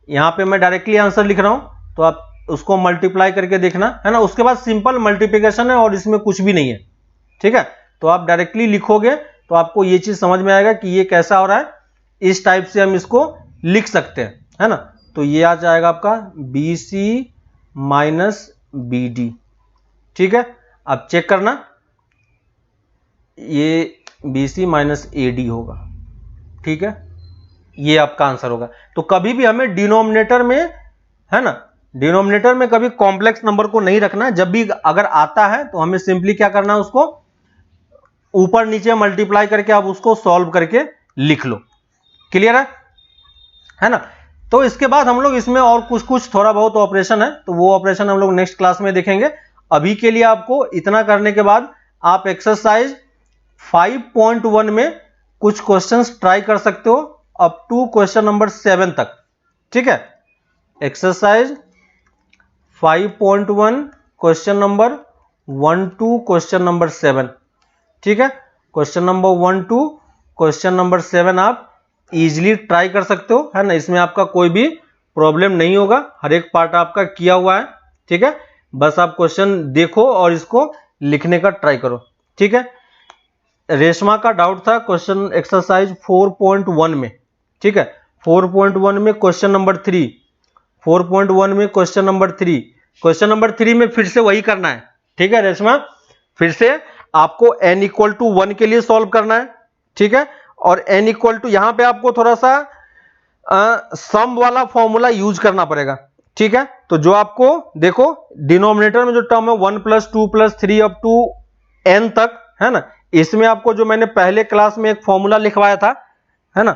A: यहां पे मैं डायरेक्टली आंसर लिख रहा हूं, तो आप उसको मल्टीप्लाई करके देखना, है ना। उसके बाद सिंपल मल्टीप्लिकेशन है और इसमें कुछ भी नहीं है, ठीक है। तो आप डायरेक्टली लिखोगे तो आपको ये चीज समझ में आएगा कि ये कैसा हो रहा है, इस टाइप से हम इसको लिख सकते हैं, है ना। तो ये आ जाएगा आपका BC माइनस BD, ठीक है। अब चेक करना, ये BC माइनस AD होगा, ठीक है। ये आपका आंसर होगा। तो कभी भी हमें डिनोमिनेटर में, है ना, डिनोमिनेटर में कभी कॉम्प्लेक्स नंबर को नहीं रखना। जब भी अगर आता है तो हमें सिंपली क्या करना है, उसको ऊपर नीचे मल्टीप्लाई करके आप उसको सॉल्व करके लिख लो। क्लियर है ना। तो इसके बाद हम लोग इसमें और कुछ थोड़ा बहुत ऑपरेशन है, तो वो ऑपरेशन हम लोग नेक्स्ट क्लास में देखेंगे। अभी के लिए आपको इतना करने के बाद आप एक्सरसाइज 5.1 में कुछ क्वेश्चंस ट्राई कर सकते हो अप टू क्वेश्चन नंबर 7 तक, ठीक है। Exercise 5.1 question number 1 to question number 7, ठीक है। Question number 1 to question number 7 आप इजीली ट्राई कर सकते हो, है ना। इसमें आपका कोई भी प्रॉब्लम नहीं होगा, हर एक पार्ट आपका किया हुआ है, ठीक है। बस आप क्वेश्चन देखो और इसको लिखने का ट्राई करो, ठीक है। रेशमा का डाउट था क्वेश्चन एक्सरसाइज 4.1 में, ठीक है। 4.1 में क्वेश्चन नंबर 3, 4.1 में क्वेश्चन नंबर 3, क्वेश्चन नंबर 3 में फिर से वही करना है, ठीक है रेशमा। फिर से आपको n इक्वल टू 1 के लिए सॉल्व करना है, ठीक है। और n इक्वल टू, यहां पे आपको थोड़ा सा सम वाला फॉर्मूला यूज करना पड़ेगा, ठीक है। तो जो आपको देखो डिनोमिनेटर में जो टर्म है 1 plus 2 plus 3 up to n तक, है ना, इसमें आपको जो मैंने पहले क्लास में एक फॉर्मूला लिखवाया था, है ना।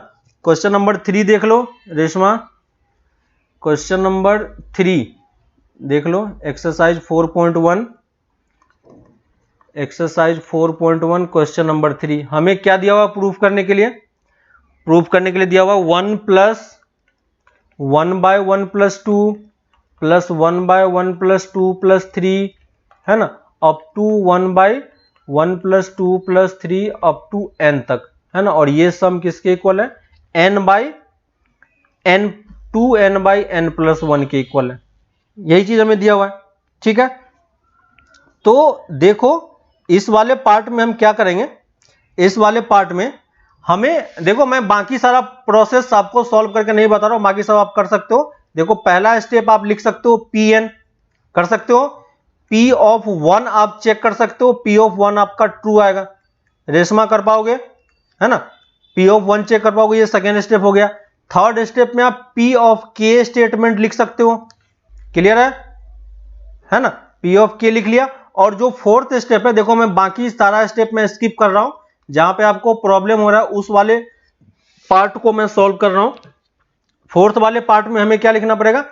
A: क्वेश्चन नंबर 3 देख लो रेशमा, क्वेश्चन नंबर 3 देख लो, एक्सरसाइज 4.1, एक्सरसाइज 4.1 क्वेश्चन नंबर 3। हमें क्या दिया हुआ प्रूफ करने के लिए, प्रूफ करने के लिए दिया हुआ 1 plus 1 by 1 plus 2 plus 1 by 1 plus 2 plus 3, है ना, up to 1 by 1 plus 2 plus 3 up to n तक, है ना। और ये सम किसके इक्वल है, n by n, 2n by n plus 1 के इक्वल है। यही चीज हमें दिया हुआ है, ठीक है। तो देखो इस वाले पार्ट में हम क्या करेंगे, इस वाले पार्ट में हमें देखो, मैं बाकी सारा प्रोसेस आपको सॉल्व करके नहीं बता रहा हूं, बाकी सब आप कर सकते हो। देखो पहला स्टेप आप लिख सकते हो Pn, कर सकते हो। P ऑफ 1 आप चेक कर सकते हो, P ऑफ 1 आपका ट्रू आएगा, रेशमा कर पाओगे, है ना। P ऑफ 1 चेक कर पाओगे, ये सेकेंड स्टेप हो गया। थर्ड स्टेप में आप P ऑफ K स्टेटमेंट लिख सकते हो, क्लियर है ना। P ऑफ K लिख लिया। और जो फोर्थ स्टेप है, देखो मैं बाकी सारा स्टेप में स्किप कर रहा हूं, जहां पे आपको प्रॉब्लम हो रहा है उस वाले पार्ट को मैं सॉल्व कर रहा हूं। फोर्थ वाले पार्ट में हमें क्या लिखना पड़ेगा,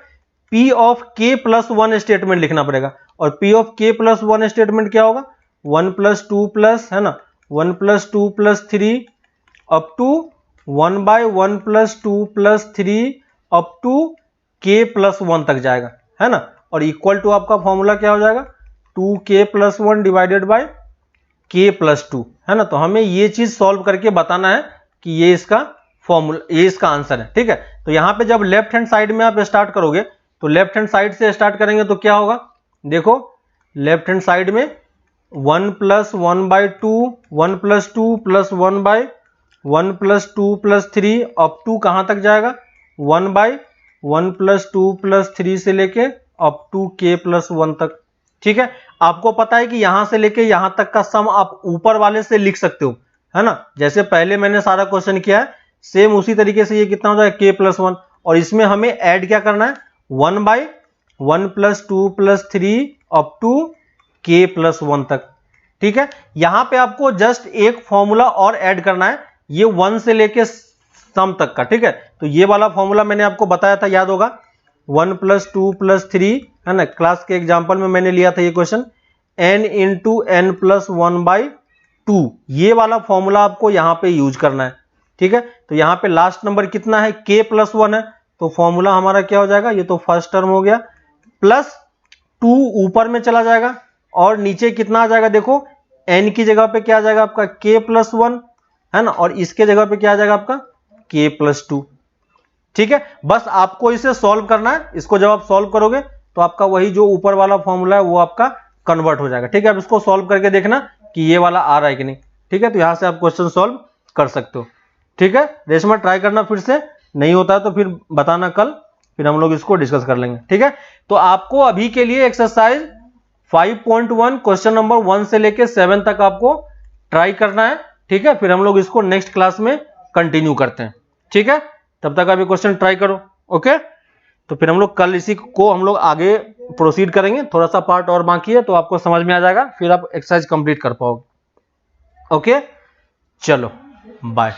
A: P of K plus 1 statement लिखना पड़ेगा। और P of K plus 1 statement क्या होगा, 1 प्लस 2 प्लस, है ना, 1 plus 2 plus 3 up to 1 by 1 plus 2 plus 3 up to K plus 1 तक जाएगा, है ना। और इक्वल टू आपका फॉर्मूला क्या हो जाएगा, 2K plus 1 divided by K plus 2, है ना। तो हमें ये चीज सॉल्व करके बताना है कि ये इसका फॉर्मूला, ये इसका आंसर है, ठीक है। तो यहां पे जब लेफ्ट हैंड साइड में आप स्टार्ट करोगे, तो लेफ्ट हैंड साइड से स्टार्ट करेंगे तो क्या होगा, देखो लेफ्ट हैंड साइड में 1 plus 1 by 2, 1 plus 2 plus 1 by 1 plus 2 plus 3 up to कहां तक जाएगा, 1 बाय 1 + 2 + 3 से लेके अप टू k + 1 तक। ठीक है, आपको पता है कि यहां से लेके यहां तक का सम आप ऊपर वाले से लिख सकते हो, है ना। जैसे पहले मैंने सारा क्वेश्चन किया है, सेम उसी तरीके से ये कितना हो जाएगा k + 1, और इसमें हमें ऐड क्या करना है 1/1 + 2 + 3 अप टू k + 1 तक। ठीक है, यहां पे आपको जस्ट एक फॉर्मूला और ऐड करना है, ये 1 से लेके सम तक का। ठीक है, तो ये वाला फॉर्मूला मैंने आपको बताया था, याद होगा, 1 + 2 + 3, है ना। क्लास के एग्जांपल में मैंने लिया था ये क्वेश्चन, n × n + 1/2, ये वाला फॉर्मूला आपको यहां पे यूज करना है। ठीक है, तो यहां पे लास्ट नंबर कितना है k + 1 है, तो फॉर्मूला हमारा क्या हो जाएगा, ये तो फर्स्ट टर्म हो गया, प्लस 2 ऊपर में चला जाएगा और नीचे कितना आ जाएगा, देखो n की जगह पे क्या आ जाएगा आपका k + 1, है ना, और इसके जगह पे क्या आ जाएगा आपका k + 2। ठीक है, बस आपको इसे सॉल्व करना है, इसको जब आप सॉल्व करोगे तो आपका वही जो ऊपर वाला फॉर्मूला है वो आपका कन्वर्ट हो जाएगा। ठीक है, अब इसको सॉल्व करके देखना कि ये वाला आ रहा है कि नहीं। ठीक है, तो यहां से आप क्वेश्चन सॉल्व कर सकते हो। ठीक है, रेशमा ट्राई करना, फिर से नहीं होता है तो फिर बताना कल, फिर हम लोग इसको डिस्कस कर लेंगे। ठीक है, तो आपको अभी के लिए एक्सरसाइज 5.1 क्वेश्चन नंबर 1 से लेके 7 तक आपको ट्राई करना है। ठीक है, फिर हम लोग इसको नेक्स्ट क्लास में कंटिन्यू करते हैं। ठीक है, तब तक आप ये क्वेश्चन ट्राई करो। ओके, तो फिर हम लोग कल इसी को हम लोग आगे प्रोसीड करेंगे, थोड़ा सा पार्ट और बाकी है तो आपको समझ में आ जाएगा, फिर आप एक्सरसाइज कंप्लीट कर पाओगे। ओके, चलो बाय।